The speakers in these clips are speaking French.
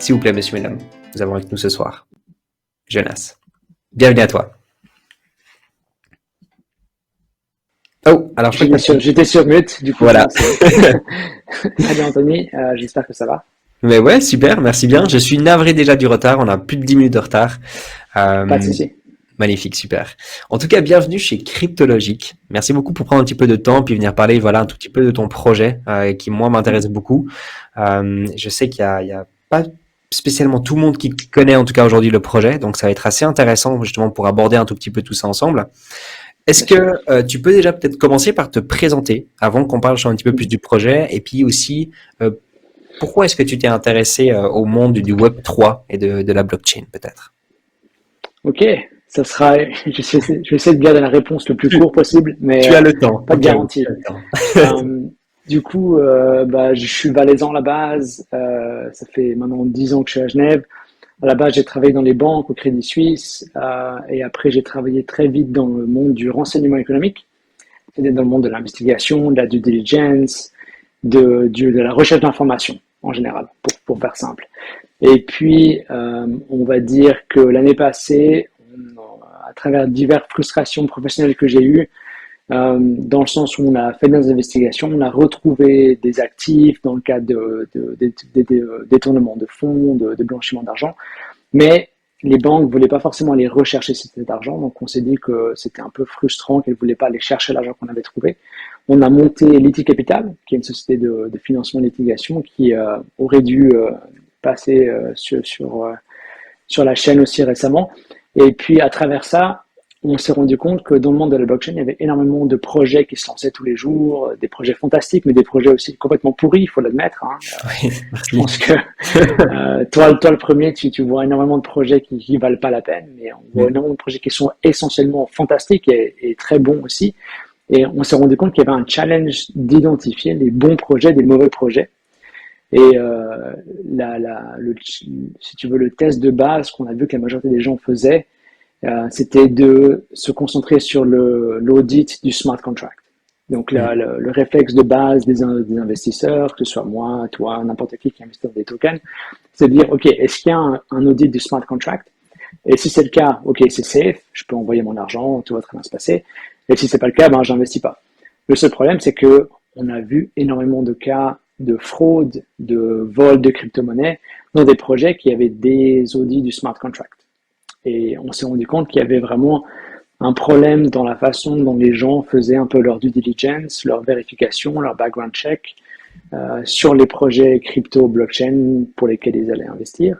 S'il vous plaît, monsieur, mesdames, nous avons avec nous ce soir Jonas. Bienvenue à toi. Oh, alors je crois que J'étais sur mute, du coup, voilà. Salut Anthony, j'espère que ça va. Mais ouais, super, merci bien. Je suis navré déjà du retard, on a plus de 10 minutes de retard. Pas de Euh, souci. Magnifique, super. En tout cas, bienvenue chez Cryptologique. Merci beaucoup pour prendre un petit peu de temps puis venir parler, voilà, un tout petit peu de ton projet qui moi m'intéresse beaucoup. Je sais qu'il y a pas spécialement tout le monde qui connaît en tout cas aujourd'hui le projet, donc ça va être assez intéressant justement pour aborder un tout petit peu tout ça ensemble. Est-ce Bien sûr. que tu peux déjà peut-être commencer par te présenter avant qu'on parle sur un petit peu plus du projet et puis aussi euh, pourquoi est-ce que tu t'es intéressé au monde du Web3 et de la blockchain peut-être? Ok, ça sera, je vais essayer de garder la réponse le plus Tu, court possible, mais tu as le temps, pas de ok, oui, tu garantie. as le temps. Euh, du coup, je suis valaisan à la base, ça fait maintenant 10 ans que je suis à Genève. À la base, j'ai travaillé dans les banques au Crédit Suisse, et après j'ai travaillé très vite dans le monde du renseignement économique, c'est-à-dire dans le monde de l'investigation, de la due diligence, de la recherche d'informations en général, pour faire simple. Et puis, on va dire que l'année passée, à travers diverses frustrations professionnelles que j'ai eues, dans le sens où on a fait des investigations, on a retrouvé des actifs dans le cadre de détournement de fonds, de blanchiment d'argent, mais les banques ne voulaient pas forcément aller rechercher cet argent, donc on s'est dit que c'était un peu frustrant qu'elles ne voulaient pas aller chercher l'argent qu'on avait trouvé. On a monté Liti Capital, qui est une société de financement de litigation qui aurait dû passer sur la chaîne aussi récemment. Et puis à travers ça, on s'est rendu compte que dans le monde de la blockchain, il y avait énormément de projets qui se lançaient tous les jours, des projets fantastiques, mais des projets aussi complètement pourris, il faut l'admettre. Hein. Oui, Je merci. pense que toi, le premier, tu vois énormément de projets qui valent pas la peine, mais on voit Mm. énormément de projets qui sont essentiellement fantastiques et très bons aussi. Et on s'est rendu compte qu'il y avait un challenge d'identifier les bons projets des mauvais projets. Et si tu veux, le test de base qu'on a vu que la majorité des gens faisaient, c'était de se concentrer sur l'audit du smart contract. Donc Mm. le réflexe de base des investisseurs, que ce soit moi, toi, n'importe qui investit dans des tokens, c'est de dire, OK, est-ce qu'il y a un audit du smart contract? Et si c'est le cas, OK, c'est safe, je peux envoyer mon argent, tout va très bien se passer. Et si c'est pas le cas, ben, j'investis pas. Le seul problème, c'est que on a vu énormément de cas de fraude, de vol de crypto-monnaies dans des projets qui avaient des audits du smart contract. Et on s'est rendu compte qu'il y avait vraiment un problème dans la façon dont les gens faisaient un peu leur due diligence, leur vérification, leur background check sur les projets crypto blockchain pour lesquels ils allaient investir.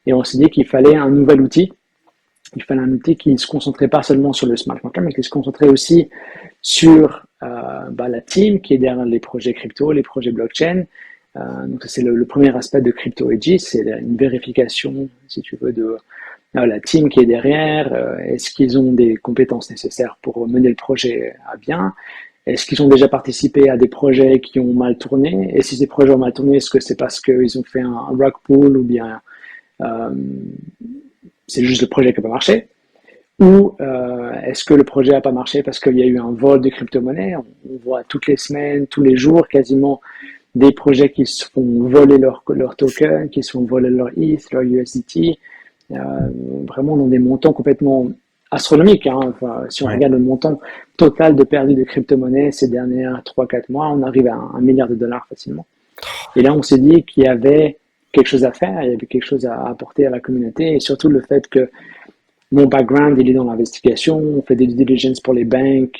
Et on s'est dit qu'il fallait un nouvel outil. Il fallait un outil qui ne se concentrait pas seulement sur le smart contract, mais qui se concentrait aussi sur la team qui est derrière les projets crypto, les projets blockchain. Donc c'est le premier aspect de Crypto Edge, c'est une vérification, si tu veux, de la team qui est derrière. Est-ce qu'ils ont des compétences nécessaires pour mener le projet à bien? Est-ce qu'ils ont déjà participé à des projets qui ont mal tourné? Et si ces projets ont mal tourné, est-ce que c'est parce qu'ils ont fait un rug pull ou bien euh, c'est juste le projet qui n'a pas marché? Ou est-ce que le projet n'a pas marché parce qu'il y a eu un vol de crypto-monnaie? On voit toutes les semaines, tous les jours quasiment des projets qui se font voler leur token, qui se font voler leur ETH, leur USDT, euh, vraiment dans des montants complètement astronomiques. Hein. Enfin, si on Ouais. regarde le montant total de perdu de crypto-monnaie ces derniers 3-4 mois, on arrive à 1 milliard de dollars facilement. Et là, on s'est dit qu'il y avait quelque chose à faire, il y avait quelque chose à apporter à la communauté, et surtout le fait que mon background, il est dans l'investigation, on fait des due diligence pour les banques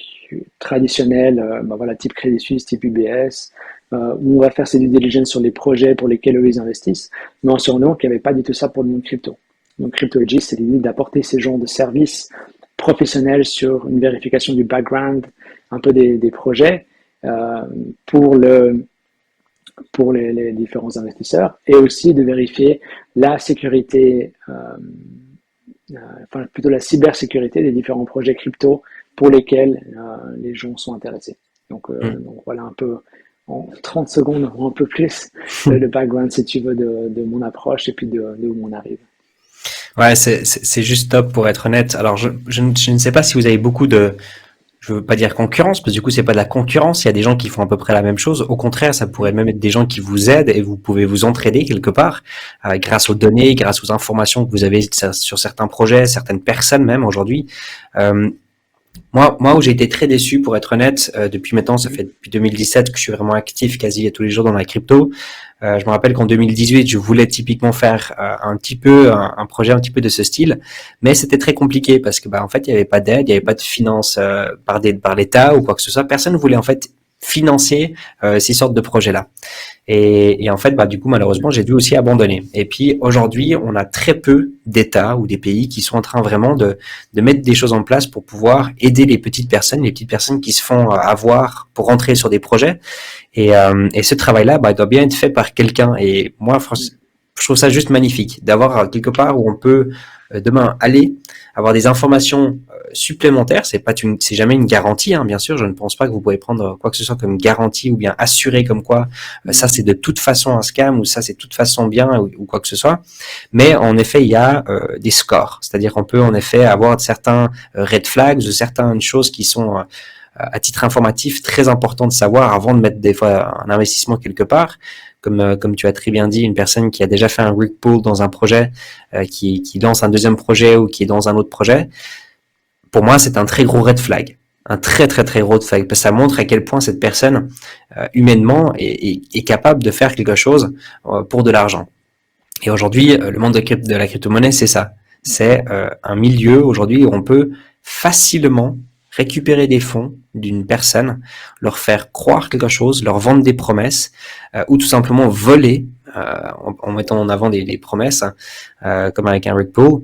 traditionnelles, voilà, type Crédit Suisse, type UBS, où on va faire ces due diligence sur les projets pour lesquels eux ils investissent, mais on s'est rendu compte qu'il n'y avait pas du tout ça pour le monde crypto. Donc Crypto Edge, c'est l'idée d'apporter ces genres de services professionnels sur une vérification du background, un peu des projets, euh, pour les différents investisseurs, et aussi de vérifier la sécurité, enfin plutôt la cybersécurité des différents projets crypto pour lesquels les gens sont intéressés. Mm. Donc voilà un peu en 30 secondes ou un peu plus le background, si tu veux, de mon approche et puis de où on arrive. Ouais, c'est juste top pour être honnête. Alors je ne sais pas si vous avez beaucoup je veux pas dire concurrence, parce que du coup, c'est pas de la concurrence. Il y a des gens qui font à peu près la même chose. Au contraire, ça pourrait même être des gens qui vous aident et vous pouvez vous entraider quelque part, grâce aux données, grâce aux informations que vous avez sur certains projets, certaines personnes même aujourd'hui. Euh, moi, où j'ai été très déçu, pour être honnête, depuis maintenant, ça fait depuis 2017 que je suis vraiment actif quasi tous les jours dans la crypto. Je me rappelle qu'en 2018, je voulais typiquement faire un petit peu un projet un petit peu de ce style, mais c'était très compliqué parce que en fait, il n'y avait pas d'aide, il n'y avait pas de finance par l'État ou quoi que ce soit. Personne ne voulait en fait financer ces sortes de projets-là. Et en fait, du coup, malheureusement, j'ai dû aussi abandonner. Et puis aujourd'hui, on a très peu d'États ou des pays qui sont en train vraiment de mettre des choses en place pour pouvoir aider les petites personnes qui se font avoir pour rentrer sur des projets. Et ce travail-là, il doit bien être fait par quelqu'un. Et moi, je trouve ça juste magnifique d'avoir quelque part où on peut demain aller avoir des informations supplémentaires. C'est jamais une garantie, hein, bien sûr. Je ne pense pas que vous pouvez prendre quoi que ce soit comme garantie ou bien assurer comme quoi ça c'est de toute façon un scam ou ça c'est de toute façon bien ou quoi que ce soit. Mais en effet, il y a des scores, c'est-à-dire qu'on peut en effet avoir certains red flags ou certaines choses qui sont à titre informatif très important de savoir avant de mettre des fois un investissement quelque part. Comme tu as très bien dit, une personne qui a déjà fait un rug pull dans un projet, qui lance un deuxième projet ou qui est dans un autre projet, pour moi, c'est un très gros red flag. Un très très très gros red flag, parce que ça montre à quel point cette personne, humainement, est capable de faire quelque chose pour de l'argent. Et aujourd'hui, le monde de la crypto-monnaie, c'est ça. C'est un milieu aujourd'hui où on peut facilement récupérer des fonds d'une personne, leur faire croire quelque chose, leur vendre des promesses, ou tout simplement voler en mettant en avant des promesses, comme avec un rug pull.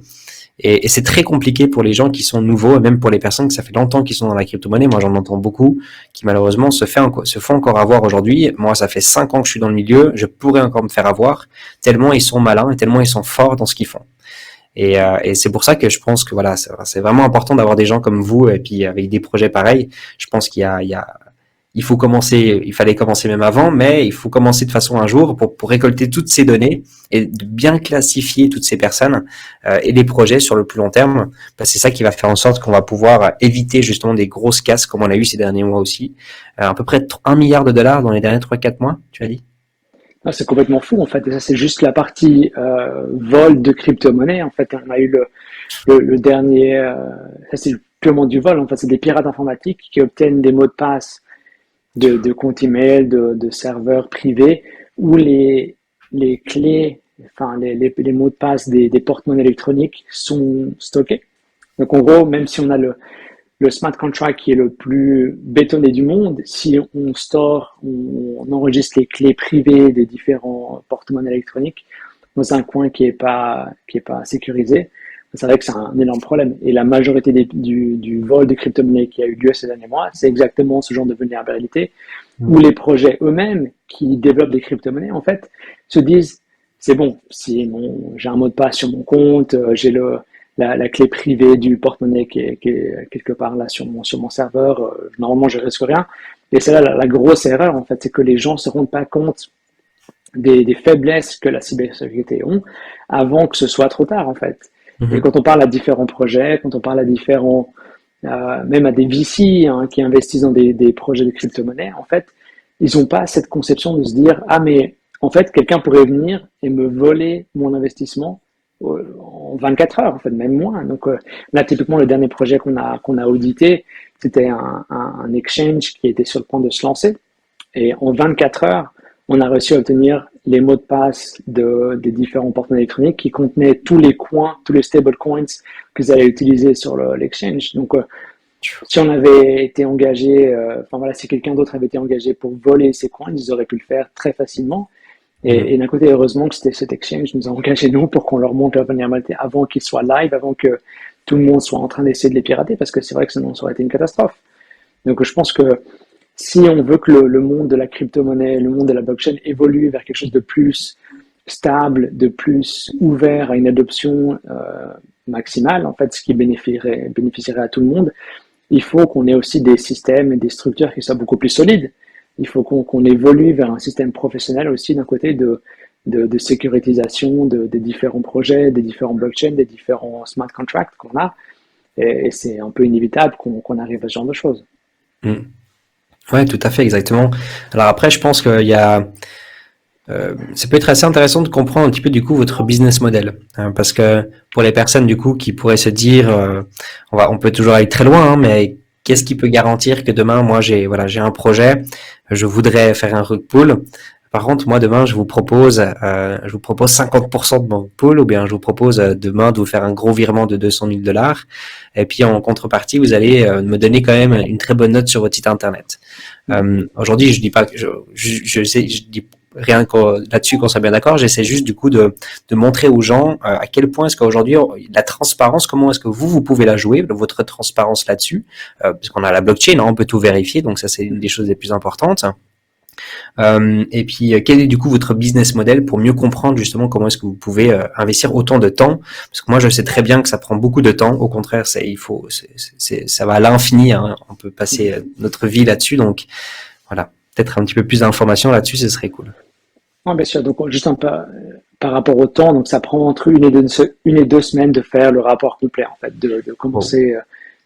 Et c'est très compliqué pour les gens qui sont nouveaux, et même pour les personnes que ça fait longtemps qu'ils sont dans la crypto-monnaie. Moi, j'en entends beaucoup qui malheureusement se font encore avoir aujourd'hui. Moi, ça fait 5 ans que je suis dans le milieu, je pourrais encore me faire avoir, tellement ils sont malins et tellement ils sont forts dans ce qu'ils font. Et c'est pour ça que je pense que voilà, c'est vraiment important d'avoir des gens comme vous et puis avec des projets pareils. Je pense il fallait commencer même avant, mais il faut commencer de façon un jour pour récolter toutes ces données et de bien classifier toutes ces personnes et les projets sur le plus long terme. Parce que c'est ça qui va faire en sorte qu'on va pouvoir éviter justement des grosses casses comme on a eu ces derniers mois aussi. À peu près 1 milliard de dollars dans les derniers 3-4 mois, tu as dit? Ah, c'est complètement fou en fait. Et ça, c'est juste la partie vol de crypto-monnaie. En fait, on a eu le dernier. Ça, c'est purement du vol. En fait, c'est des pirates informatiques qui obtiennent des mots de passe de comptes email, de serveurs privés, où les clés, enfin les mots de passe des porte-monnaies électroniques sont stockés. Donc en gros, même si on a le smart contract qui est le plus bétonné du monde, si on store, on enregistre les clés privées des différents porte-monnaies électroniques dans un coin qui est pas sécurisé, c'est vrai que c'est un énorme problème. Et la majorité du vol de crypto-monnaies qui a eu lieu ces derniers mois, c'est exactement ce genre de vulnérabilité où les projets eux-mêmes qui développent des crypto-monnaies, en fait, se disent, c'est bon, si j'ai un mot de passe sur mon compte, j'ai la clé privée du porte-monnaie qui est quelque part là sur mon serveur, normalement je risque rien. Et c'est là la grosse erreur, en fait, c'est que les gens se rendent pas compte des faiblesses que la cybersécurité ont avant que ce soit trop tard, en fait. Et quand on parle à différents projets, quand on parle à différents, même à des VC qui investissent dans des projets de crypto-monnaie, en fait, ils n'ont pas cette conception de se dire, ah mais en fait, quelqu'un pourrait venir et me voler mon investissement en 24 heures, en fait, même moins. Donc là, typiquement, le dernier projet qu'on a audité, c'était un exchange qui était sur le point de se lancer. Et en 24 heures, on a réussi à obtenir les mots de passe des différents porte-monnaies électroniques qui contenaient tous les coins, tous les stablecoins que vous allez utiliser sur l'exchange. Donc, si on avait été engagé, si quelqu'un d'autre avait été engagé pour voler ces coins, ils auraient pu le faire très facilement. Et d'un côté, heureusement que c'était cet exchange nous a engagé nous pour qu'on leur montre leur vulnérabilité avant qu'ils soient live, avant que tout le monde soit en train d'essayer de les pirater, parce que c'est vrai que sinon ça aurait été une catastrophe. Donc, je pense que si on veut que le monde de la crypto-monnaie, le monde de la blockchain évolue vers quelque chose de plus stable, de plus ouvert à une adoption maximale, en fait, ce qui bénéficierait à tout le monde, il faut qu'on ait aussi des systèmes et des structures qui soient beaucoup plus solides. Il faut qu'on évolue vers un système professionnel aussi d'un côté de sécurisation des différents projets, des différents blockchains, des différents smart contracts qu'on a. Et c'est un peu inévitable qu'on arrive à ce genre de choses. Mm. Ouais, tout à fait, exactement. Alors après, je pense qu'il y a, ça peut être assez intéressant de comprendre un petit peu du coup votre business model, hein, parce que pour les personnes du coup qui pourraient se dire, on peut toujours aller très loin, hein, mais qu'est-ce qui peut garantir que demain, moi, j'ai un projet, je voudrais faire un rug pull. Par contre, moi, demain, je vous propose 50% de mon rug pull, ou bien je vous propose demain de vous faire un gros virement de 200 000 dollars. Et puis, en contrepartie, vous allez me donner quand même une très bonne note sur votre site internet. Aujourd'hui, je dis pas que je dis rien là-dessus qu'on soit bien d'accord. J'essaie juste du coup de montrer aux gens à quel point est-ce qu'aujourd'hui la transparence, comment est-ce que vous pouvez la jouer, votre transparence là-dessus, parce qu'on a la blockchain, hein, on peut tout vérifier, donc ça c'est une des choses les plus importantes. Et puis quel est du coup votre business model pour mieux comprendre justement comment est-ce que vous pouvez investir autant de temps, parce que moi je sais très bien que ça prend beaucoup de temps. Au contraire, ça va à l'infini, hein. On peut passer notre vie là-dessus, donc voilà, peut-être un petit peu plus d'informations là-dessus, ce serait cool. Non, bien sûr. Donc, juste un peu par rapport au temps, donc ça prend entre une et deux semaines de faire le rapport complet, en fait, de Bon. commencer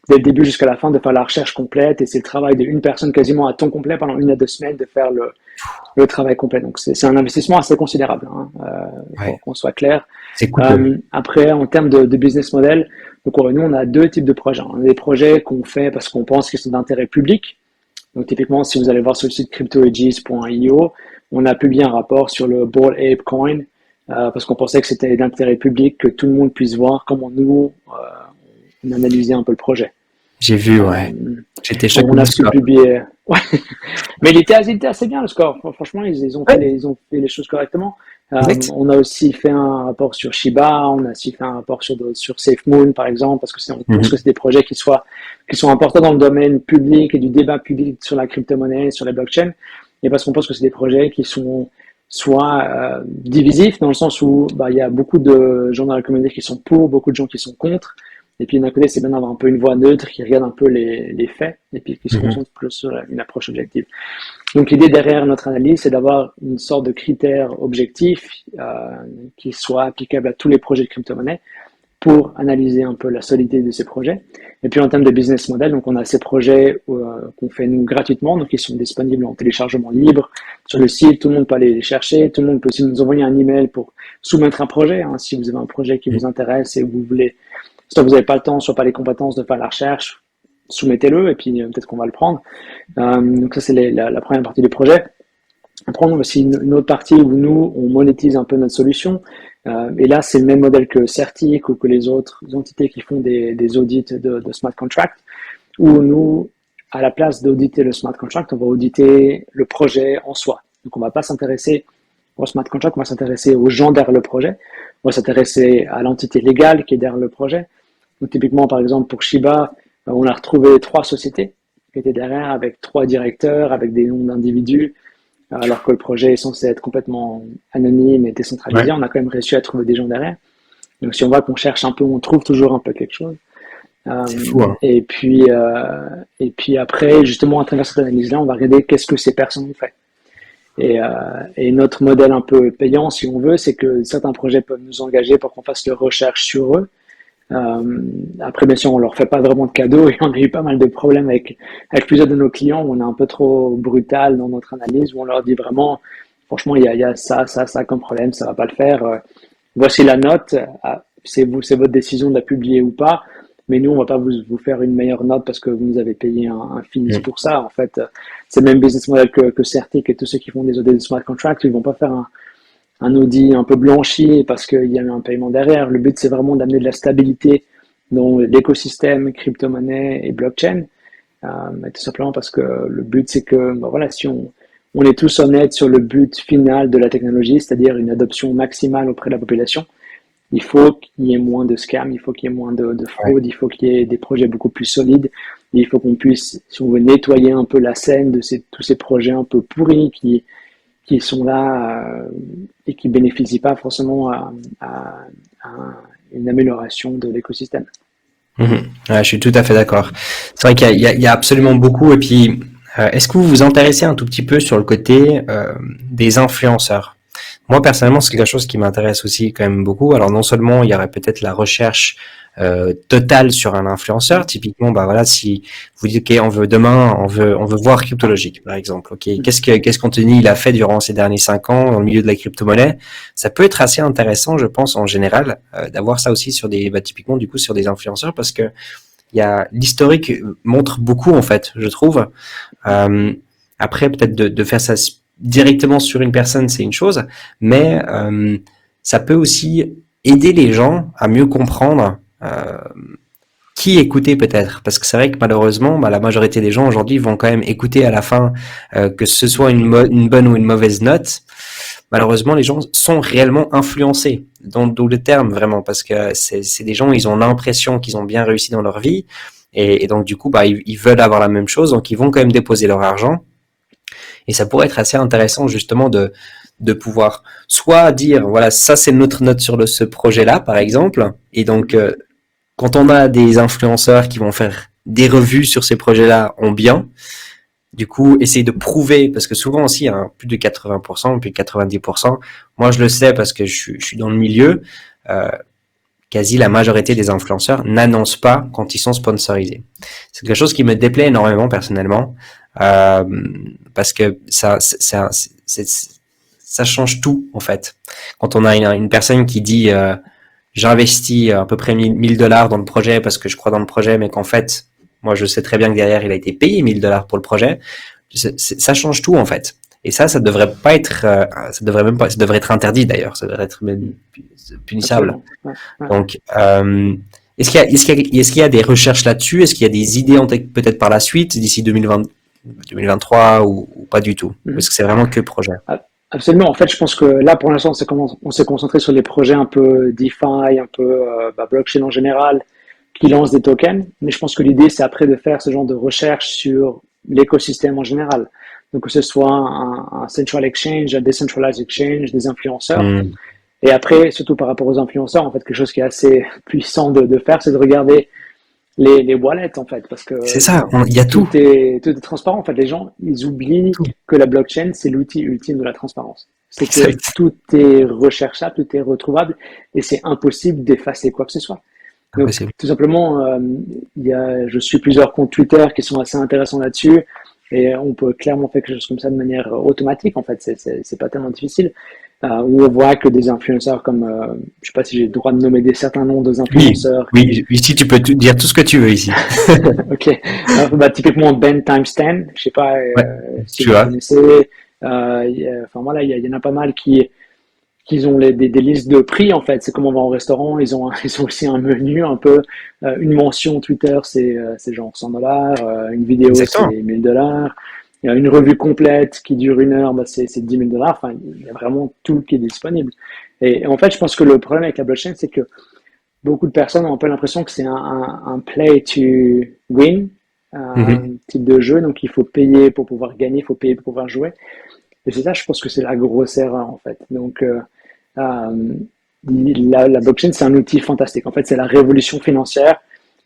dès le début jusqu'à la fin, de faire la recherche complète. Et c'est le travail d'une personne quasiment à temps complet pendant une à deux semaines de faire le travail complet. Donc, c'est un investissement assez considérable, hein, Ouais, qu'on soit clair. c'est coûteux. Après, en termes de business model, donc nous, on a deux types de projets. On a des projets qu'on fait parce qu'on pense qu'ils sont d'intérêt public. Donc, typiquement, si vous allez voir sur le site cryptoages.io, on a publié un rapport sur le Bored Ape Coin parce qu'on pensait que c'était d'intérêt public, que tout le monde puisse voir comment nous, on analysait un peu le projet. J'ai vu, ouais. Euh, J'étais choqué on du a su score. publier. Ouais. Mais il était assez bien le score. Franchement, Ouais, ils ont fait les choses correctement. exact. On a aussi fait un rapport sur Shiba, on a aussi fait un rapport sur SafeMoon, par exemple, parce que on pense que Mhm. c'est des projets qui sont importants dans le domaine public et du débat public sur la crypto-monnaie, sur la blockchain, et parce qu'on pense que c'est des projets qui sont soit divisifs, dans le sens où bah, il y a beaucoup de gens dans la communauté qui sont pour, beaucoup de gens qui sont contre. Et puis d'un côté, c'est bien d'avoir un peu une voix neutre qui regarde un peu les faits et puis qui se Mhm. concentre plus sur une approche objective. Donc l'idée derrière notre analyse, c'est d'avoir une sorte de critère objectif qui soit applicable à tous les projets de crypto-monnaie pour analyser un peu la solidité de ces projets. Et puis en termes de business model, donc on a ces projets qu'on fait nous gratuitement, donc ils sont disponibles en téléchargement libre sur le site, tout le monde peut aller les chercher, tout le monde peut aussi nous envoyer un email pour soumettre un projet, hein, si vous avez un projet qui vous intéresse et vous voulez, soit vous n'avez pas le temps, soit pas les compétences de faire la recherche, soumettez-le et puis peut-être qu'on va le prendre. Donc ça c'est la première partie du projet. Après, on a aussi une autre partie où nous, on monétise un peu notre solution. Et là, c'est le même modèle que Certic ou que les autres entités qui font des audits de smart contract, où nous, à la place d'auditer le smart contract, on va auditer le projet en soi. Donc, on ne va pas s'intéresser au smart contract, on va s'intéresser aux gens derrière le projet, on va s'intéresser à l'entité légale qui est derrière le projet. Donc, typiquement, par exemple, pour Shiba, on a retrouvé trois sociétés qui étaient derrière avec trois directeurs, avec des noms d'individus, alors que le projet est censé être complètement anonyme et décentralisé, Ouais, on a quand même réussi à trouver des gens derrière. Donc si on voit qu'on cherche un peu, on trouve toujours un peu quelque chose. c'est fou, hein. Et puis après, justement, à travers cette analyse-là, on va regarder qu'est-ce que ces personnes ont fait. Et notre modèle un peu payant, si on veut, c'est que certains projets peuvent nous engager pour qu'on fasse de recherche sur eux. Après, bien sûr, on leur fait pas vraiment de cadeaux et on a eu pas mal de problèmes avec plusieurs de nos clients où on est un peu trop brutal dans notre analyse, où on leur dit vraiment, franchement, il y a ça comme problème, ça va pas le faire. Voici la note, c'est votre décision de la publier ou pas, mais nous, on va pas vous faire une meilleure note parce que vous nous avez payé un fees Mm. pour ça. En fait, c'est le même business model que Certic et tous ceux qui font des audits de smart contracts, ils vont pas faire un audit un peu blanchi parce qu'il y a eu un paiement derrière. Le but, c'est vraiment d'amener de la stabilité dans l'écosystème crypto-monnaie et blockchain. Tout simplement parce que le but, c'est que, ben voilà, si on est tous honnêtes sur le but final de la technologie, c'est-à-dire une adoption maximale auprès de la population, il faut qu'il y ait moins de scams, il faut qu'il y ait moins de Ouais. fraude, il faut qu'il y ait des projets beaucoup plus solides. Et il faut qu'on puisse, si on veut, nettoyer un peu la scène de tous ces projets un peu pourris qui sont là et qui bénéficient pas forcément à une amélioration de l'écosystème. Mhm. Ouais, je suis tout à fait d'accord. C'est vrai qu'il y a absolument beaucoup. Et puis, est-ce que vous vous intéressez un tout petit peu sur le côté des influenceurs? Moi, personnellement, c'est quelque chose qui m'intéresse aussi quand même beaucoup. Alors, non seulement il y aurait peut-être la recherche totale sur un influenceur. Typiquement, bah voilà, si vous dites, OK, on veut voir Cryptologique, par exemple. OK, qu'est-ce qu'Anthony il a fait durant ces derniers 5 ans dans le milieu de la crypto-monnaie? Ça peut être assez intéressant, je pense, en général, d'avoir ça aussi sur typiquement, du coup, sur des influenceurs parce que l'historique montre beaucoup, en fait, je trouve. Euh, Après, peut-être de faire ça directement sur une personne, c'est une chose, mais ça peut aussi aider les gens à mieux comprendre qui écouter peut-être, parce que c'est vrai que malheureusement, bah, la majorité des gens aujourd'hui vont quand même écouter à la fin, que ce soit une bonne ou une mauvaise note. Malheureusement, les gens sont réellement influencés, d'où le terme vraiment, parce que c'est des gens, ils ont l'impression qu'ils ont bien réussi dans leur vie, et donc du coup, bah, ils veulent avoir la même chose, donc ils vont quand même déposer leur argent. Et ça pourrait être assez intéressant justement de pouvoir soit dire, voilà, ça c'est notre note sur ce projet-là, par exemple. Et donc, quand on a des influenceurs qui vont faire des revues sur ces projets-là en bien, du coup, essayer de prouver, parce que souvent aussi, hein, plus de 80%, plus de 90%, moi je le sais parce que je suis dans le milieu, euh, quasi la majorité des influenceurs n'annoncent pas quand ils sont sponsorisés. C'est quelque chose qui me déplaît énormément personnellement, euh, parce que ça change tout en fait. Quand on a une personne qui dit j'ai investi à peu près 1000 $ dans le projet parce que je crois dans le projet, mais qu'en fait, moi je sais très bien que derrière il a été payé 1000 $ pour le projet, ça change tout en fait. Et ça devrait pas être, ça devrait même pas, ça devrait être interdit d'ailleurs, ça devrait être même punissable. Absolument. Ouais, ouais. Donc, est-ce qu'il y a des recherches là-dessus? Est-ce qu'il y a des idées en tête peut-être par la suite, d'ici 2020, 2023 ou pas du tout? Ou est-ce que c'est vraiment que le projet? Absolument. En fait, je pense que là, pour l'instant, on s'est concentré sur les projets un peu DeFi, un peu blockchain en général, qui lancent des tokens. Mais je pense que l'idée, c'est après de faire ce genre de recherche sur l'écosystème en général. Donc, que ce soit un central exchange, un decentralized exchange, des influenceurs. Hmm. Et après, surtout par rapport aux influenceurs, en fait, quelque chose qui est assez puissant de faire, c'est de regarder les wallets, en fait, parce que C'est ça, il y a tout. tout est transparent. En fait, les gens, ils oublient Tout. que la blockchain, c'est l'outil ultime de la transparence. C'est que Exact. tout est recherchable, tout est retrouvable, et c'est impossible d'effacer quoi que ce soit. Donc, Impossible. tout simplement, je suis plusieurs comptes Twitter qui sont assez intéressants là-dessus, et on peut clairement faire quelque chose comme ça de manière automatique. En fait, c'est pas tellement difficile. Où on voit que des influenceurs comme, je sais pas si j'ai le droit de nommer certains noms des Oui, influenceurs. oui, ici tu peux dire tout ce que tu veux ici. Ok. Typiquement Ben Timestamp, je sais pas Ouais, si tu vous vois. connaissez. Enfin voilà, il y en a pas mal qui ont des listes de prix en fait. C'est comme on va au restaurant, ils ont aussi un menu un peu. Une mention Twitter, c'est genre 100 $. Une vidéo, c'est Exactement. 1000 $. Il y a une revue complète qui dure 1 heure, bah, c'est 10 000 $. Enfin, il y a vraiment tout qui est disponible. Et en fait, je pense que le problème avec la blockchain, c'est que beaucoup de personnes ont un peu l'impression que c'est un play to win Mhm. type de jeu. Donc, il faut payer pour pouvoir gagner, il faut payer pour pouvoir jouer. Et c'est ça, je pense que c'est la grosse erreur, en fait. Donc, euh, la blockchain, c'est un outil fantastique. En fait, c'est la révolution financière